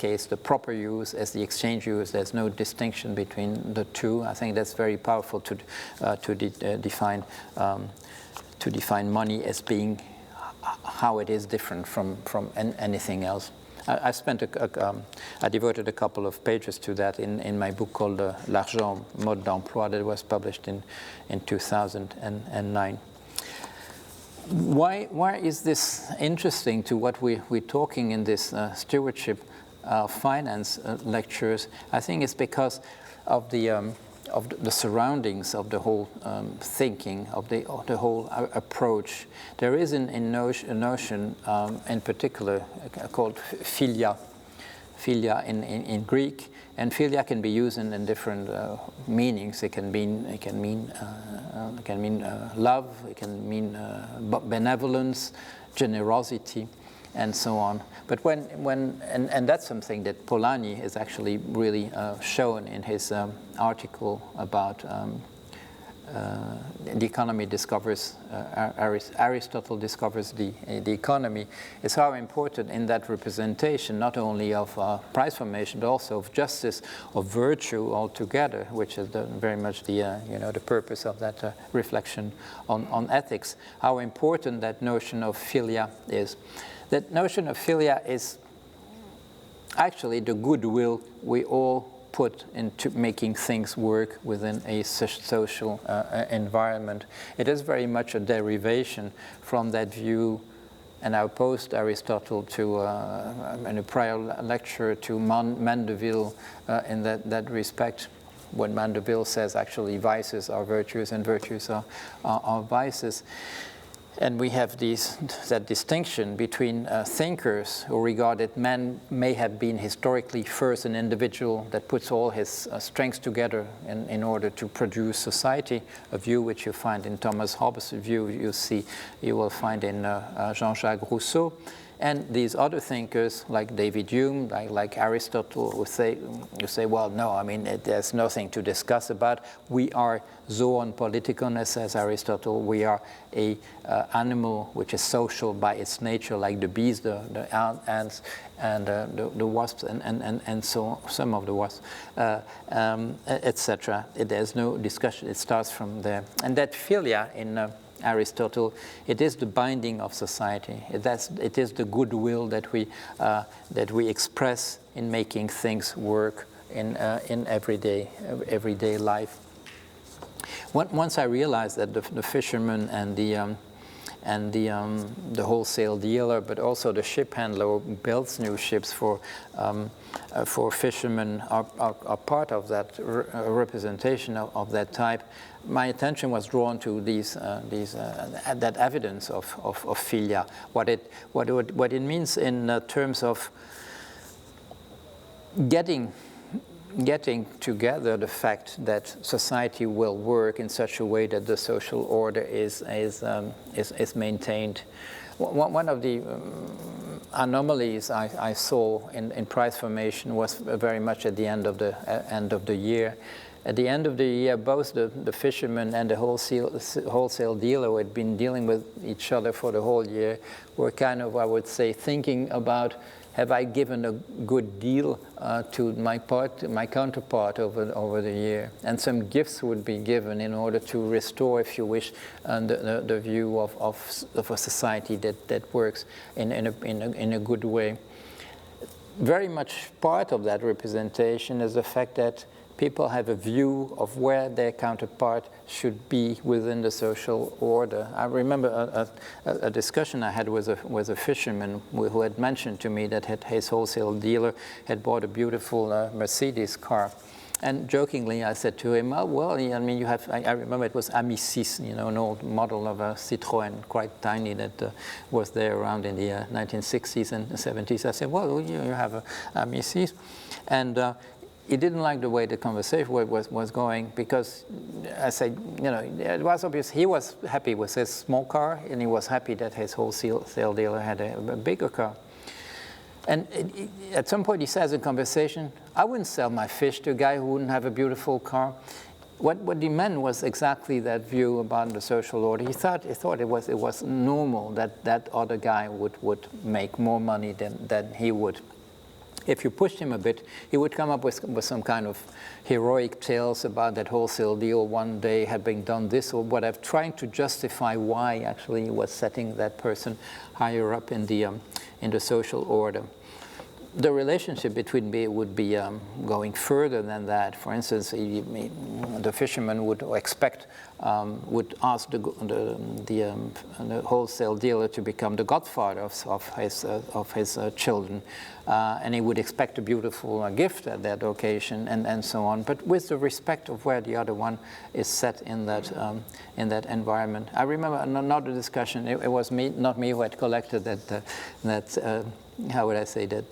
case the proper use as the exchange use, there's no distinction between the two. I think that's very powerful to define money as being how it is different from anything else. I devoted a couple of pages to that in my book called L'Argent, Mode d'Emploi, that was published in 2009. Why is this interesting to what we're talking in this stewardship finance lectures? I think it's because of the surroundings of the whole thinking, of the whole approach. There is a notion in particular called filia in Greek, and filia can be used in different meanings. It can mean love, it can mean benevolence, generosity, and so on. But and that's something that Polanyi is actually really shown in his article about the economy discovers, Aristotle discovers the economy, is how important in that representation, not only of price formation, but also of justice, of virtue altogether, which is very much the purpose of that reflection on ethics, how important that notion of filia is. That notion of filia is actually the goodwill we all put into making things work within a social environment. It is very much a derivation from that view, and I opposed Aristotle to, in a prior lecture, to Mandeville in that respect, when Mandeville says actually vices are virtues and virtues are vices. And we have that distinction between thinkers who regard that man may have been historically first an individual that puts all his strengths together in order to produce society, a view which you find in Thomas Hobbes' view, you will find in Jean-Jacques Rousseau. And these other thinkers, like David Hume, like Aristotle, who say, well, no, I mean, there's nothing to discuss about. We are zoon politikon, as says Aristotle. We are a animal which is social by its nature, like the bees, the ants, and the wasps, and so some of the wasps, etc. There's no discussion. It starts from there. And that filia in Aristotle, it is the binding of society. It is the goodwill that we express in making things work in everyday life. Once I realized that the fishermen and the the wholesale dealer, but also the ship handler who builds new ships for fishermen are part of that representation of that type. My attention was drawn to that evidence of filia, what it means in terms of getting together the fact that society will work in such a way that the social order is maintained. One of the anomalies I saw in price formation was very much at the end of the year. At the end of the year, both the fishermen and the wholesale dealer who had been dealing with each other for the whole year were kind of, I would say, thinking about, have I given a good deal to my counterpart over the year? And some gifts would be given in order to restore, if you wish, the view of a society that works in a good way. Very much part of that representation is the fact that people have a view of where their counterpart should be within the social order. I remember a discussion I had with a fisherman who had mentioned to me that his wholesale dealer had bought a beautiful Mercedes car. And jokingly, I said to him, "Oh, well, I mean, you have." I remember it was Ami 6, an old model of a Citroën, quite tiny, that was there around in the 1960s and 70s. I said, "Well, you have a Ami 6," and he didn't like the way the conversation was going, because I said, it was obvious he was happy with his small car, and he was happy that his wholesale dealer had a bigger car. And at some point he says in conversation, "I wouldn't sell my fish to a guy who wouldn't have a beautiful car." What he meant was exactly that view about the social order. He thought it was normal that other guy would make more money than he would. If you pushed him a bit, he would come up with some kind of heroic tales about that wholesale deal one day had been done this or whatever, trying to justify why actually he was setting that person higher up in the social order. The relationship between me would be going further than that. For instance, the fisherman would ask the wholesale dealer to become the godfather of his children, and he would expect a beautiful gift at that occasion, and so on. But with the respect of where the other one is set in that environment. I remember another discussion. It was not me who had collected that. How would I say that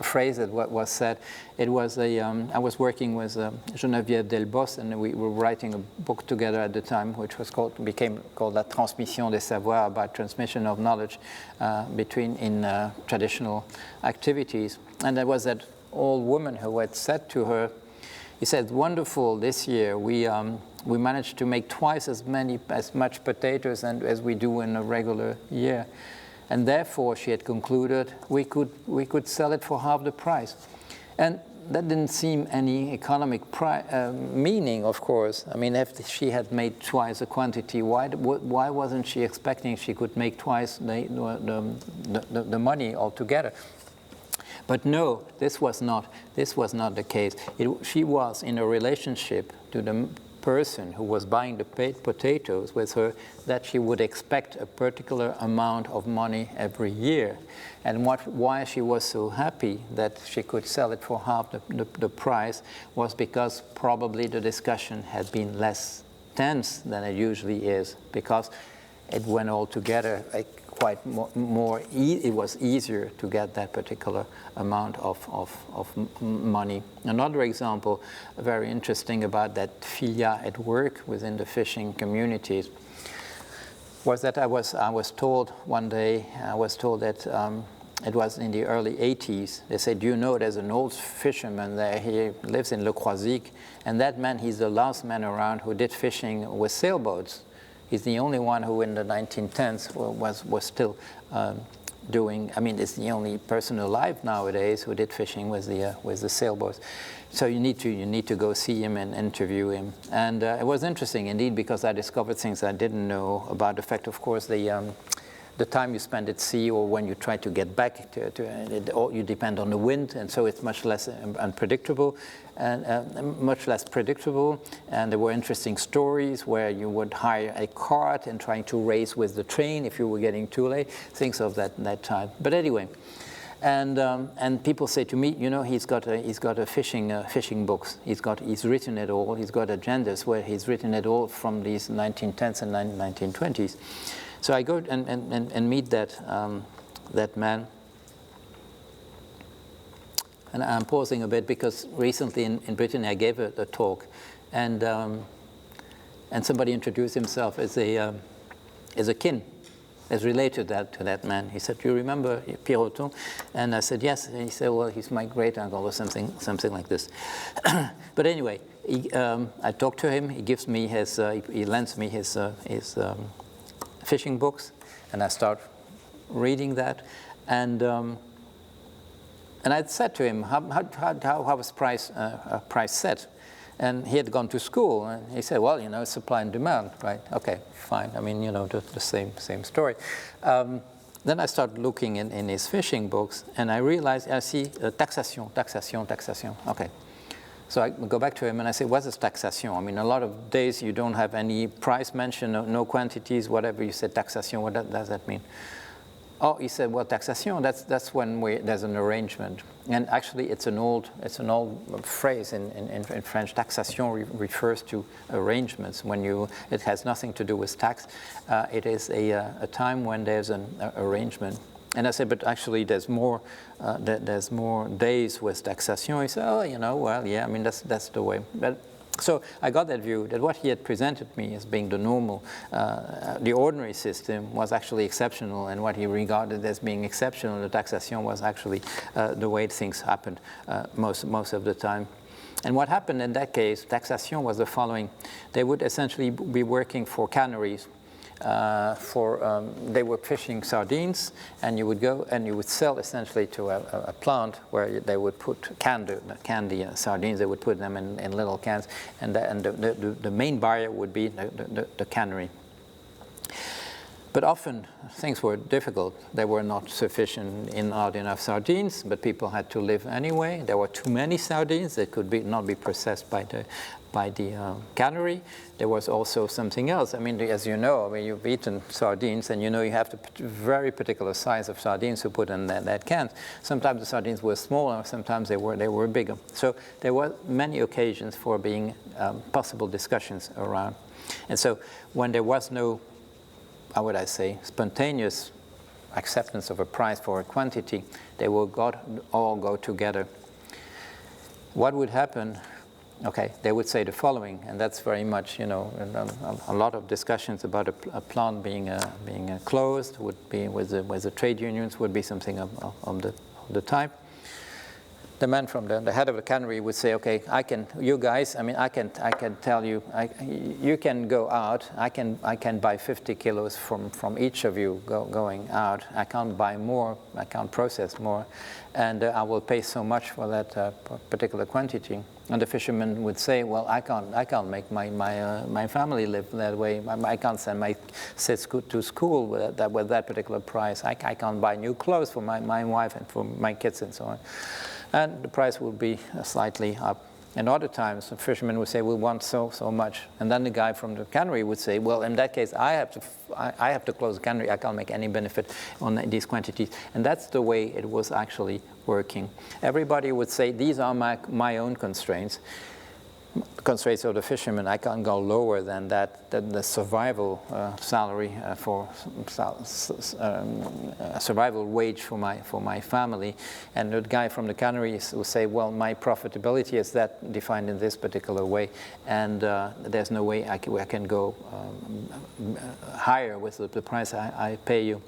phrase that was said? It was I was working with Geneviève Delbos, and we were writing a book together at the time, which became called La Transmission des Savoirs, about transmission of knowledge in traditional activities. And there was that old woman who had said to her, he said, "Wonderful, this year we managed to make twice as much potatoes as we do in a regular year. And therefore," she had concluded, we could sell it for half the price." And that didn't seem any economic meaning, of course. I mean, if she had made twice the quantity, why wasn't she expecting she could make twice the money altogether? But no, this was not the case. She was in a relationship to the person who was buying the potatoes with her, that she would expect a particular amount of money every year. And why she was so happy that she could sell it for half the price was because probably the discussion had been less tense than it usually is, because it went all together it was easier to get that particular amount of money. Another example, very interesting about that filia at work within the fishing communities, was that I was told one day, that it was in the early 80s. They said, "You know, there's an old fisherman there. He lives in Le Croisic, and that man, he's the last man around who did fishing with sailboats. He's the only one who in the 1910s was still doing, I mean, it's the only person alive nowadays who did fishing with the sailboats. So you need to go see him and interview him." And it was interesting indeed, because I discovered things I didn't know about the fact, of course, the time you spend at sea or when you try to get back you depend on the wind, and so it's much less unpredictable and much less predictable. And there were interesting stories where you would hire a cart and trying to race with the train if you were getting too late, things of that type. But anyway, and people say to me, you know, he's got a fishing books. He's written it all. He's got agendas where he's written it all from these 1910s and 1920s. So I go and meet that man. And I'm pausing a bit because recently in Britain I gave a talk, and somebody introduced himself as a kin, as related to that man. He said, "Do you remember Pierroton?" And I said, "Yes." And he said, "Well, he's my great uncle," or something like this. But anyway, I talked to him. He gives me he lends me his fishing books, and I start reading that, and I said to him, how was price set? And he had gone to school, and he said, well, you know, supply and demand, right? Okay, fine. I mean, you know, the same story. Then I started looking in his fishing books, and I realized, I see taxation. Okay. So I go back to him and I say, what is taxation? I mean, a lot of days you don't have any price mention, no quantities, whatever. You said taxation, what does that mean? Oh, he said, well, taxation, that's when there's an arrangement. And actually, it's an old phrase in French. Taxation refers to arrangements. It has nothing to do with tax. It is a time when there's an arrangement. And I said, but actually, there's more days with taxation. He said, oh, you know, well, yeah, I mean, that's the way. But so I got that view that what he had presented me as being the normal, the ordinary system was actually exceptional, and what he regarded as being exceptional, the taxation, was actually the way things happened most of the time. And what happened in that case, taxation was the following. They would essentially be working for canneries. They were fishing sardines, and you would go and you would sell essentially to a plant where they would put candy sardines. They would put them in little cans, and the main buyer would be the cannery. But often things were difficult. There were not not enough sardines, but people had to live anyway. There were too many sardines that could not be processed by the cannery. There was also something else. I mean, as you know, I mean, you've eaten sardines, and you know you have to put very particular size of sardines to put in that can. Sometimes the sardines were smaller, sometimes they were bigger. So there were many occasions for being possible discussions around. And so when there was no, how would I say, spontaneous acceptance of a price for a quantity, they will all go together. What would happen? Okay, they would say the following, and that's very much, you know, a lot of discussions about a plant being closed would be with the trade unions, would be something of the type. The man from the head of the cannery would say, okay, I can tell you, you can go out, I can buy 50 kilos from each of you going out. I can't buy more, I can't process more, and I will pay so much for that particular quantity. And the fisherman would say, well, I can't make my family live that way. I can't send my kids to school with that particular price. I can't buy new clothes for my wife and for my kids and so on. And the price will be slightly up. And other times, the fisherman would say, we want so much. And then the guy from the cannery would say, well, in that case, I have to close the cannery. I can't make any benefit on these quantities. And that's the way it was actually working. Everybody would say, these are my own constraints. Constraints of the fisherman, I can't go lower than that, the survival salary for survival wage for my family. And the guy from the canneries will say, well, my profitability is that defined in this particular way, and there's no way I can go higher with the price I pay you.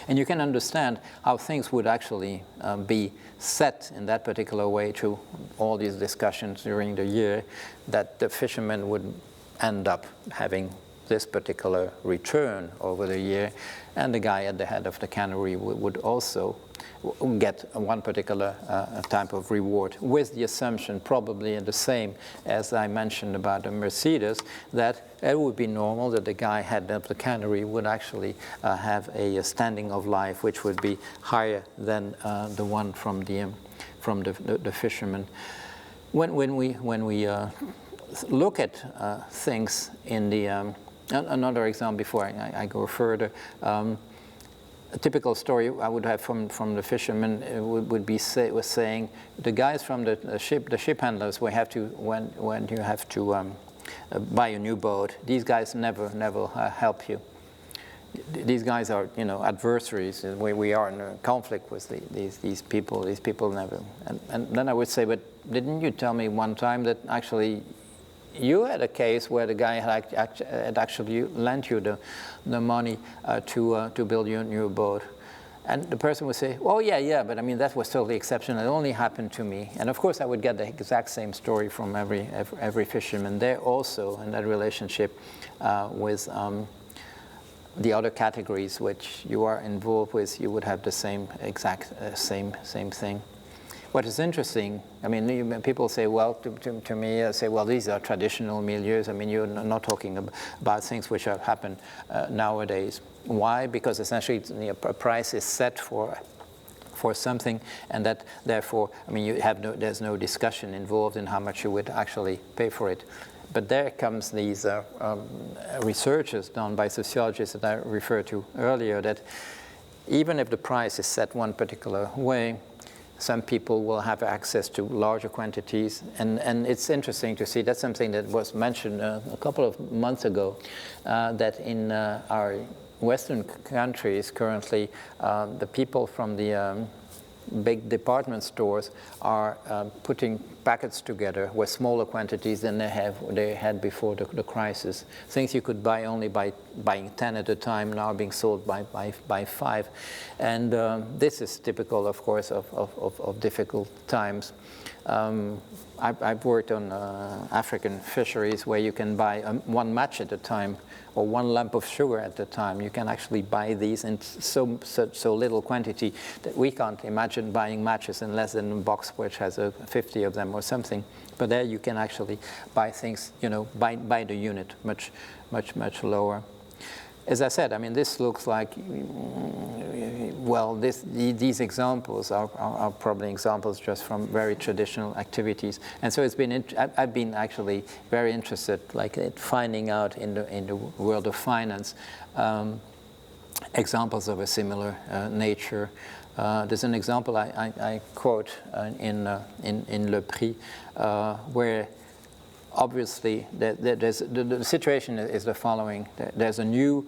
And you can understand how things would actually be set in that particular way through all these discussions during the year, that the fishermen would end up having this particular return over the year, and the guy at the head of the cannery would also get one particular type of reward, with the assumption, probably the same as I mentioned about the Mercedes, that it would be normal that the guy head of the cannery would actually have a standing of life which would be higher than the one from the fisherman. When we look at things in the another example before I go further. A typical story I would have from the fishermen would be saying the guys from the ship handlers when you have to buy a new boat, these guys never help you. These guys are, you know, adversaries. We are in a conflict with these people. These people never. And then I would say, but didn't you tell me one time that actually you had a case where the guy had actually lent you the money to build your new boat? And the person would say, oh, yeah, but I mean, that was totally exceptional. It only happened to me. And of course, I would get the exact same story from every fisherman there also, in that relationship with the other categories which you are involved with, you would have the same exact same thing. What is interesting, I mean, people say, well, to me, say, well, these are traditional milieus. I mean, you're not talking about things which have happened nowadays. Why? Because essentially a price is set for something, and that therefore, I mean, there's no discussion involved in how much you would actually pay for it. But there comes these researches done by sociologists that I referred to earlier, that even if the price is set one particular way, some people will have access to larger quantities. And it's interesting to see, that's something that was mentioned a couple of months ago, that in our Western countries currently, the people from the big department stores are putting packets together with smaller quantities than they had before the crisis. Things you could buy only by buying 10 at a time now are being sold by 5. And this is typical, of course, of difficult times. I've worked on African fisheries where you can buy one match at a time, or one lump of sugar at a time. You can actually buy these in so little quantity that we can't imagine buying matches in less than a box which has 50 of them or something. But there you can actually buy things, you know, by the unit, much lower. As I said, I mean, this looks like, well, these examples are probably examples just from very traditional activities. And so it's been, I've been actually very interested, like, at finding out in the world of finance examples of a similar nature. There's an example I quote in Le Prix, where obviously, the situation is the following. There's a new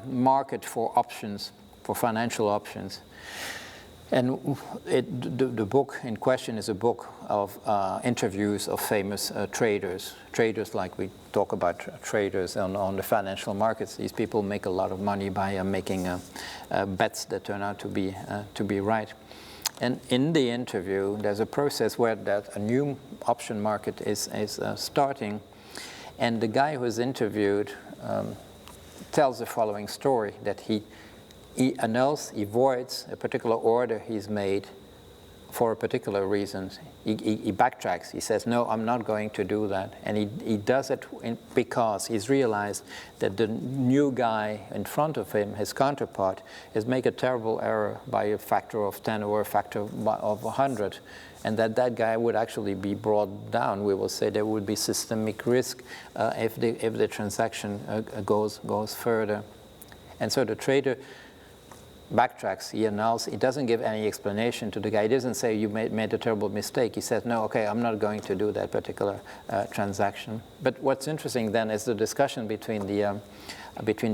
market for options, for financial options. And the book in question is a book of interviews of famous traders. Traders, like we talk about traders on the financial markets. These people make a lot of money by making bets that turn out to be right. And in the interview, there's a process where a new option market is starting. And the guy who is interviewed tells the following story, that he annuls, he voids a particular order he's made for a particular reason. He backtracks. He says, no, I'm not going to do that. And he does it because he's realized that the new guy in front of him, his counterpart, has made a terrible error by a factor of 10 or a factor of 100. And that guy would actually be brought down. We will say there would be systemic risk if the transaction goes further. And so the trader backtracks, he annuls, he doesn't give any explanation to the guy. He doesn't say, you made a terrible mistake. He says, no, okay, I'm not going to do that particular transaction. But what's interesting then is the discussion between the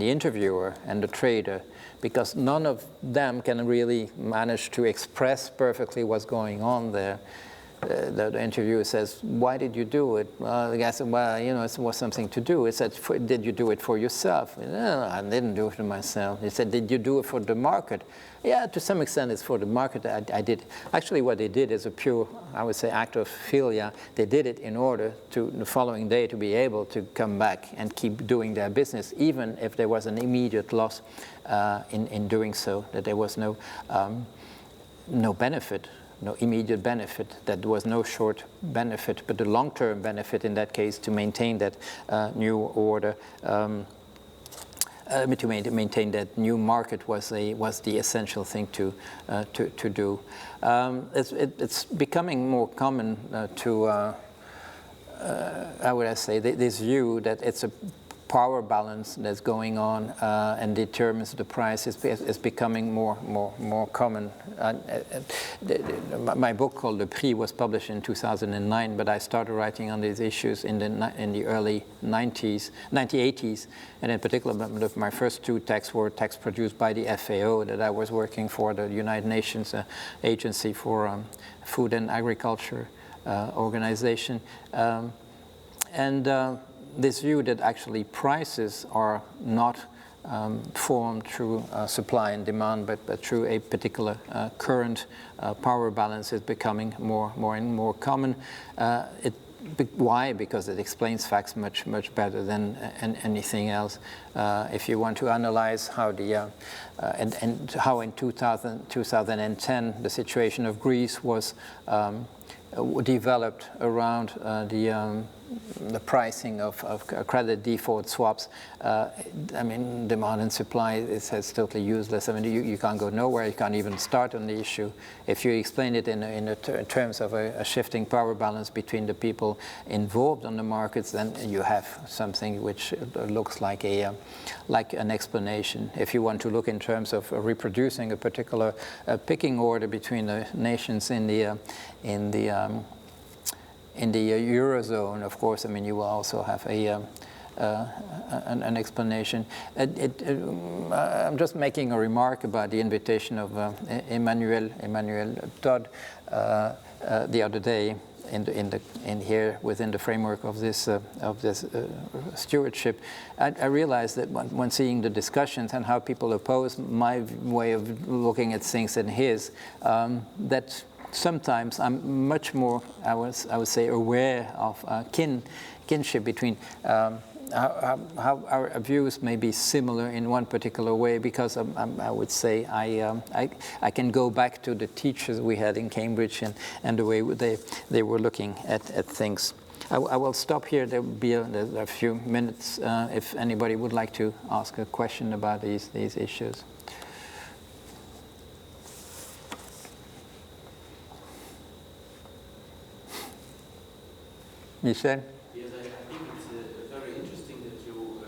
interviewer and the trader, because none of them can really manage to express perfectly what's going on there. The interviewer says, why did you do it? Well, the guy said, well, you know, it was something to do. He said, did you do it for yourself? No, I didn't do it for myself. He said, did you do it for the market? Yeah, to some extent it's for the market. I did. Actually, what they did is a pure, I would say, act of filia. They did it in order to, the following day, to be able to come back and keep doing their business, even if there was an immediate loss in doing so, that there was no no benefit, no immediate benefit, that there was no short benefit, but the long-term benefit in that case to maintain that new order, to maintain that new market was the essential thing to do. It's becoming more common how would I say, this view that it's a power balance that's going on and determines the price is becoming more common. My book called Le Prix was published in 2009, but I started writing on these issues in the early 1980s, and in particular, my first two texts were texts produced by the FAO that I was working for, the United Nations Agency for Food and Agriculture organization, this view that actually prices are not formed through supply and demand, but through a particular current power balance is becoming more and more common. Why? Because it explains facts much better than anything else. If you want to analyze how and how in 2010 the situation of Greece was developed around the pricing of credit default swaps, I mean, demand and supply is totally useless. I mean, you can't go nowhere. You can't even start on the issue. If you explain it in terms of a shifting power balance between the people involved on the markets, then you have something which looks like an explanation. If you want to look in terms of reproducing a particular picking order between the nations in the Eurozone, of course, I mean, you will also have an explanation. I'm just making a remark about the invitation of Emmanuel Todd the other day in here within the framework of this stewardship. I realized that when seeing the discussions and how people oppose my way of looking at things and his, that sometimes I'm much more, I would say, aware of kinship between how our views may be similar in one particular way, because I would say I can go back to the teachers we had in Cambridge and the way they were looking at things. I will stop here. There will be a few minutes if anybody would like to ask a question about these issues. Michel? Yes, I think it's very interesting that you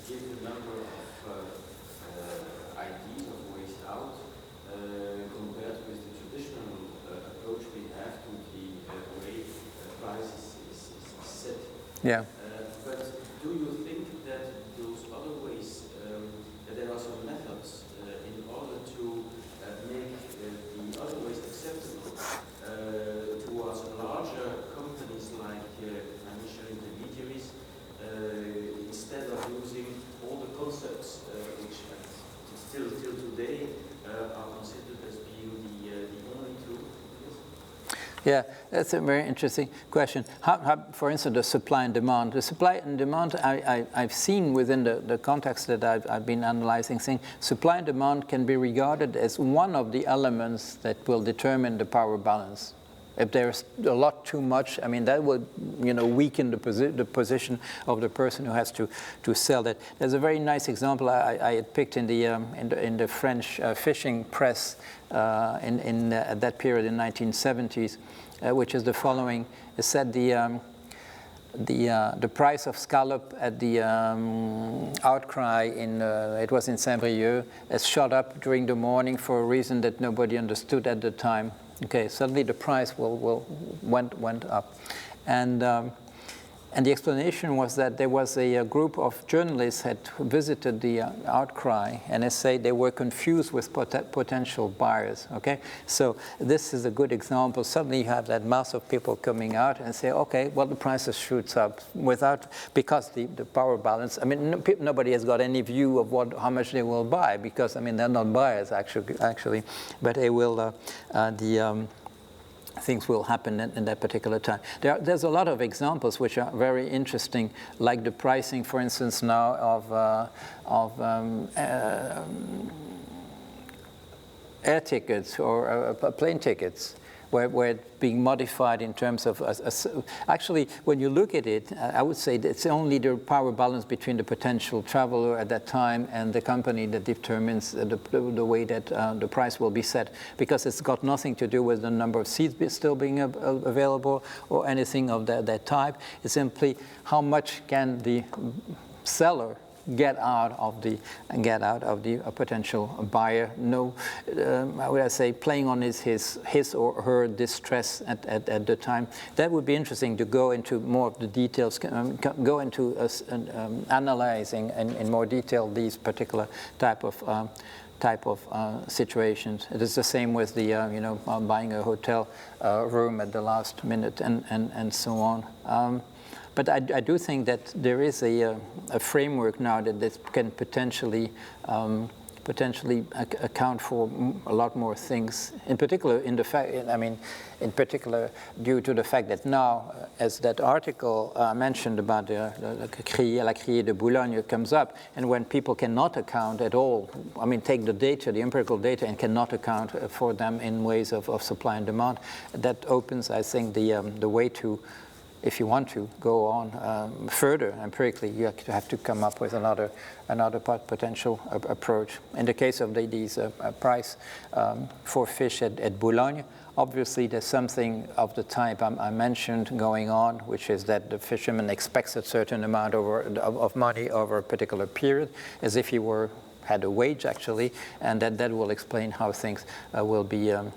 give a number of ideas of ways out compared with the traditional approach we have to the way price is set. Yeah. But do you think that those other ways, that there are some methods in order to make the other ways acceptable towards larger companies like financial intermediaries, instead of using all the concepts which still till today are considered as being the only truth? Yeah, that's a very interesting question. How, for instance, the supply and demand. The supply and demand, I've seen within the context that I've been analyzing things, supply and demand can be regarded as one of the elements that will determine the power balance. If there's a lot too much, I mean, that would, weaken the position of the person who has to sell that. There's a very nice example I had picked in the French fishing press at that period in 1970s, which is the following. It said the price of scallop at the outcry it was in Saint-Brieuc, has shot up during the morning for a reason that nobody understood at the time. Okay, suddenly the price went up, and the explanation was that there was a group of journalists had visited the outcry, and they say they were confused with potential buyers. Okay, so this is a good example. Suddenly you have that mass of people coming out and say, okay, well, the prices shoots up because the power balance. I mean, nobody has got any view of how much they will buy, because I mean they're not buyers actually, but they will things will happen in that particular time. There's a lot of examples which are very interesting, like the pricing, for instance, now of air tickets or plane tickets were it being modified in terms of, actually, when you look at it, I would say that it's only the power balance between the potential traveler at that time and the company that determines the way that the price will be set, because it's got nothing to do with the number of seats still being available or anything of that type. It's simply how much can the seller get out of the potential buyer. No, how would I say, playing on his or her distress at the time. That would be interesting to go into more of the details, go into analyzing in more detail these particular type of situations. It is the same with the buying a hotel room at the last minute and so on. But I do think that there is a framework now that can potentially account for a lot more things. In particular, in particular, due to the fact that now, as that article mentioned about la criée de Boulogne comes up, and when people cannot account at all, take the data, the empirical data, and cannot account for them in ways of supply and demand, that opens, I think, the way to. If you want to go on further empirically, you have to come up with another potential approach. In the case of these price for fish at Boulogne, obviously there's something of the type I mentioned going on, which is that the fisherman expects a certain amount of money over a particular period, as if he had a wage actually, and that will explain how things will develop.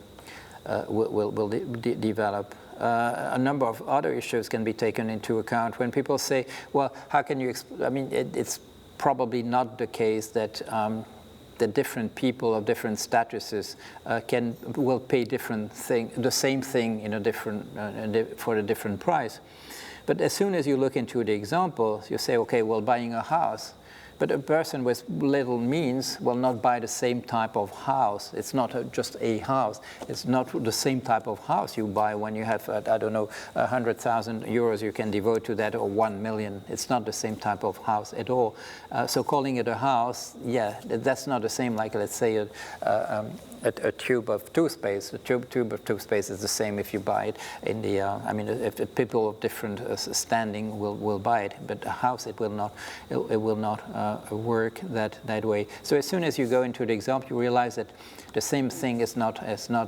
A number of other issues can be taken into account when people say, well, how can you, it's probably not the case that the different people of different statuses will pay the same thing in a different, for a different price. But as soon as you look into the examples, you say, okay, well, buying a house, but a person with little means will not buy the same type of house. It's not just a house. It's not the same type of house you buy when you have, 100,000 euros you can devote to that, or 1 million. It's not the same type of house at all. So calling it a house, yeah, that's not the same like, let's say, a tube of toothpaste. A tube of toothpaste is the same if you buy it in the, if people of different standing will buy it, but a house, it will not work that way. So as soon as you go into the example, you realize that the same thing is not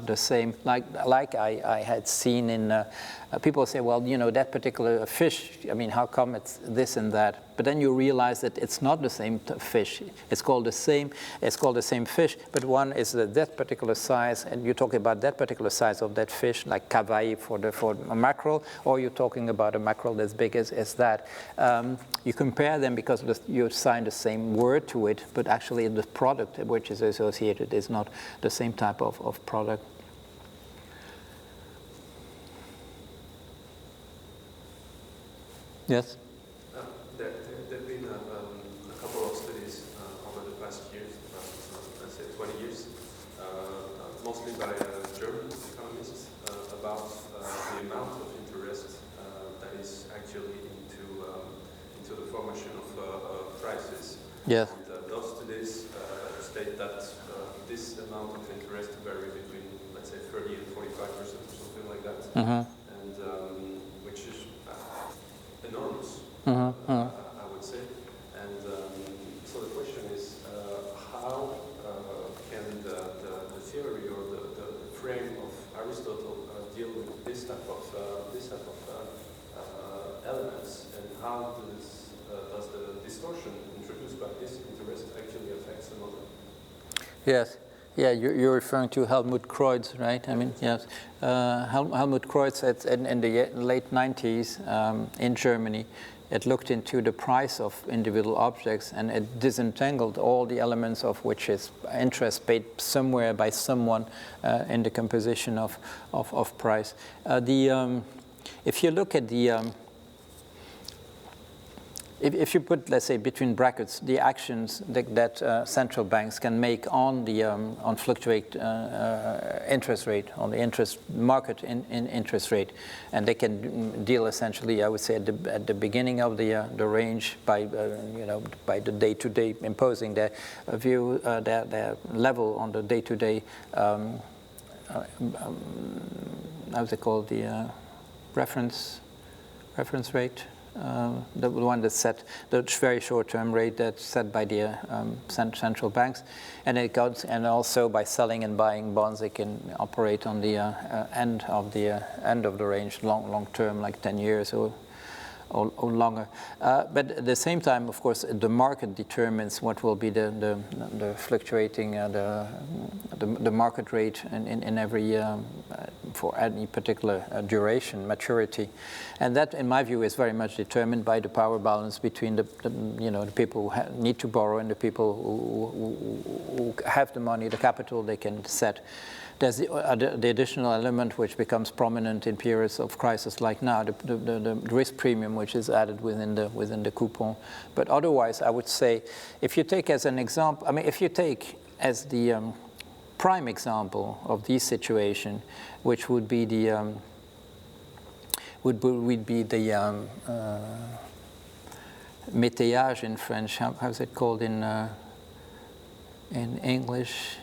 the same. Like I had seen in people say, well, that particular fish, how come it's this and that? But then you realize that it's not the same fish. It's called the same fish, but one is that particular size, and you're talking about that particular size of that fish, like cavai for a mackerel, or you're talking about a mackerel as big as that. You compare them because you assign the same word to it, but actually the product which is associated is not the same type of product. Yes? There have been a couple of studies over the past years, let's say 20 years, mostly by German economists, about the amount of interest that is actually into the formation of prices. Yes. And those studies state that this amount of interest vary between, let's say, 30 and 45% or something like that. Mm-hmm. And which is enormous, I would say. And so the question is, how can the theory or the frame of Aristotle deal with this type of elements, and how does the distortion introduced by this interest actually affect the model? Yes. Yeah, you're referring to Helmut Kreutz, right? Yes. Helmut Kreutz in the late 90s in Germany, it looked into the price of individual objects, and it disentangled all the elements of which is interest paid somewhere by someone in the composition of price. If you look at if you put, let's say, between brackets, the actions that central banks can make on the on fluctuate interest rate, on the interest market in interest rate, and they can deal essentially, I would say, at the beginning of the range by by the day-to-day imposing their view, their level on the day-to-day. How's it called? The reference rate. The one that's set, the very short-term rate that's set by the central banks, and also by selling and buying bonds, they can operate on the end of the range, long-term, like 10 years or longer. But at the same time, of course, the market determines what will be the fluctuating the market rate in every for any particular duration, maturity, and that, in my view, is very much determined by the power balance between the people who need to borrow and the people who have the money, the capital they can set. There's the additional element which becomes prominent in periods of crisis like now, the risk premium which is added within the coupon. But otherwise, I would say, if you take as an example, I mean, if you take as the prime example of this situation, which would be the métayage in French. How's it called in English?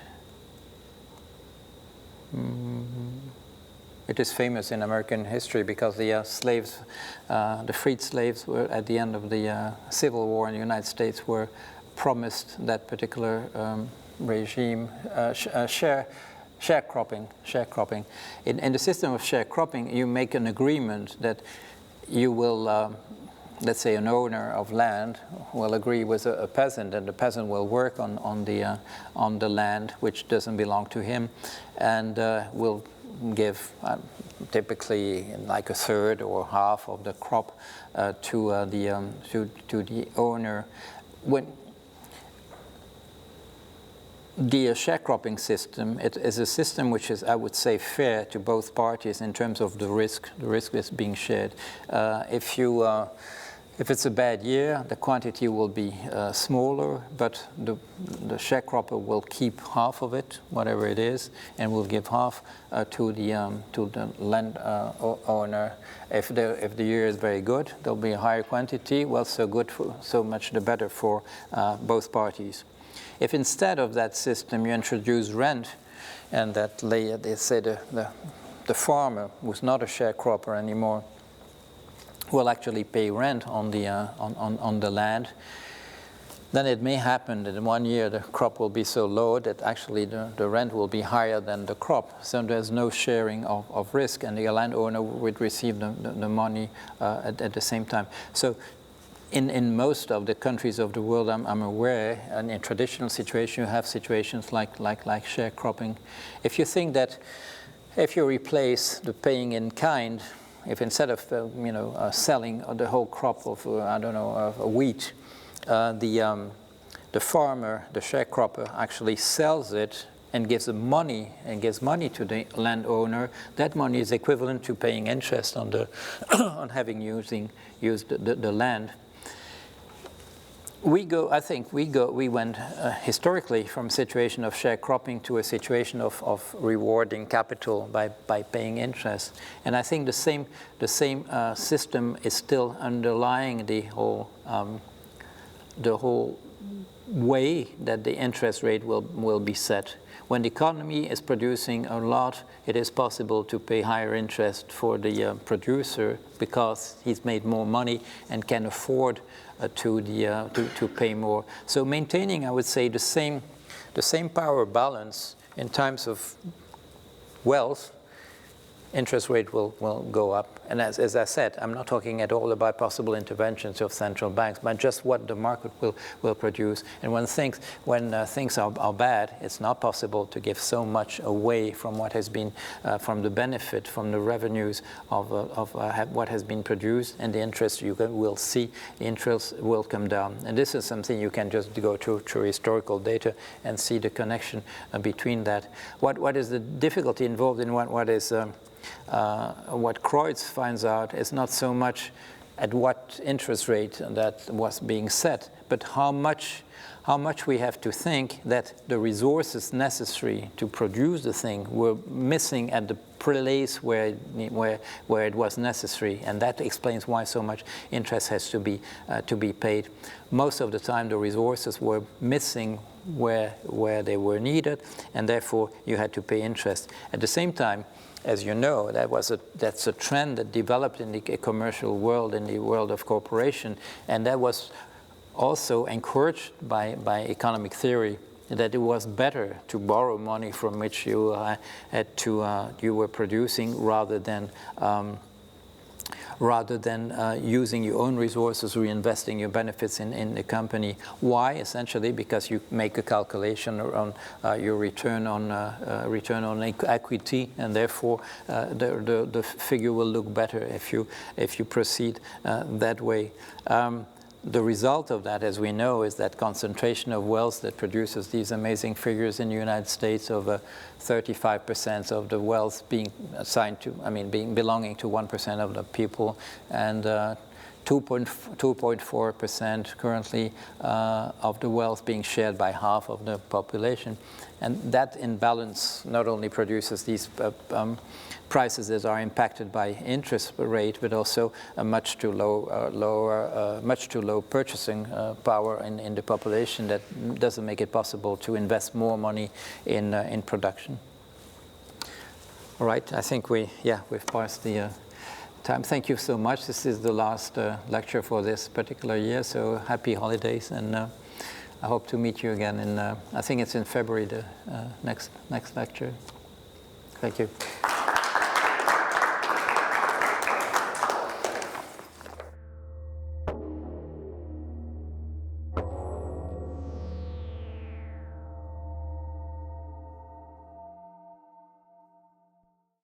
It is famous in American history because the slaves, the freed slaves, were at the end of the Civil War in the United States were promised that particular regime, sharecropping. In the system of sharecropping, you make an agreement that you will, let's say, an owner of land will agree with a peasant, and the peasant will work on the land which doesn't belong to him, and will give typically like a third or half of the crop to the owner. When the sharecropping system, it is a system which is, I would say, fair to both parties in terms of the risk. The risk is being shared. If it's a bad year, the quantity will be smaller, but the sharecropper will keep half of it, whatever it is, and will give half to the land owner. If the year is very good, there'll be a higher quantity. Well, so much the better for both parties. If instead of that system you introduce rent, and that they say the farmer, who's not a sharecropper anymore, will actually pay rent on the land, then it may happen that in 1 year the crop will be so low that actually the rent will be higher than the crop. So there's no sharing of risk, and the landowner would receive the money at the same time. So in most of the countries of the world I'm aware, and in traditional situations, you have situations like sharecropping. If you think that if you replace the paying in kind, if instead of selling the whole crop of wheat, the farmer, the sharecropper, actually sells it and gives money to the landowner, that money is equivalent to paying interest on the on having used the land. We went historically from a situation of sharecropping to a situation of rewarding capital by paying interest, and I think the same system is still underlying the whole way that the interest rate will be set. When the economy is producing a lot, it is possible to pay higher interest for the producer because he's made more money and can afford to pay more. So maintaining, I would say, the same power balance in times of wealth, interest rate will go up. And as I said, I'm not talking at all about possible interventions of central banks, but just what the market will produce. And when things are bad, it's not possible to give so much away from what has been, from the benefit, from the revenues of what has been produced, and the interest will see, the interest will come down. And this is something you can just go through historical data and see the connection between that. What is the difficulty involved in what Kreutz finds out is not so much at what interest rate that was being set, but how much we have to think that the resources necessary to produce the thing were missing at the place where it was necessary, and that explains why so much interest has to be paid. Most of the time, the resources were missing where they were needed, and therefore you had to pay interest. At the same time, as you know, that's a trend that developed in the commercial world, in the world of cooperation, and that was also encouraged by economic theory, that it was better to borrow money from which you you were producing rather than using your own resources, reinvesting your benefits in the company. Why? Essentially because you make a calculation on your return on equity, and therefore the figure will look better if you proceed that way. The result of that, as we know, is that concentration of wealth that produces these amazing figures in the United States of 35% of the wealth being assigned to, belonging to 1% of the people, and 2.4% currently of the wealth being shared by half of the population. And that imbalance not only produces these prices that are impacted by interest rate, but also a much too low purchasing power in the population that doesn't make it possible to invest more money in production. All right, I think we've passed the time. Thank you so much. This is the last lecture for this particular year, so happy holidays, and I hope to meet you again in, I think it's in February, the next lecture. Thank you.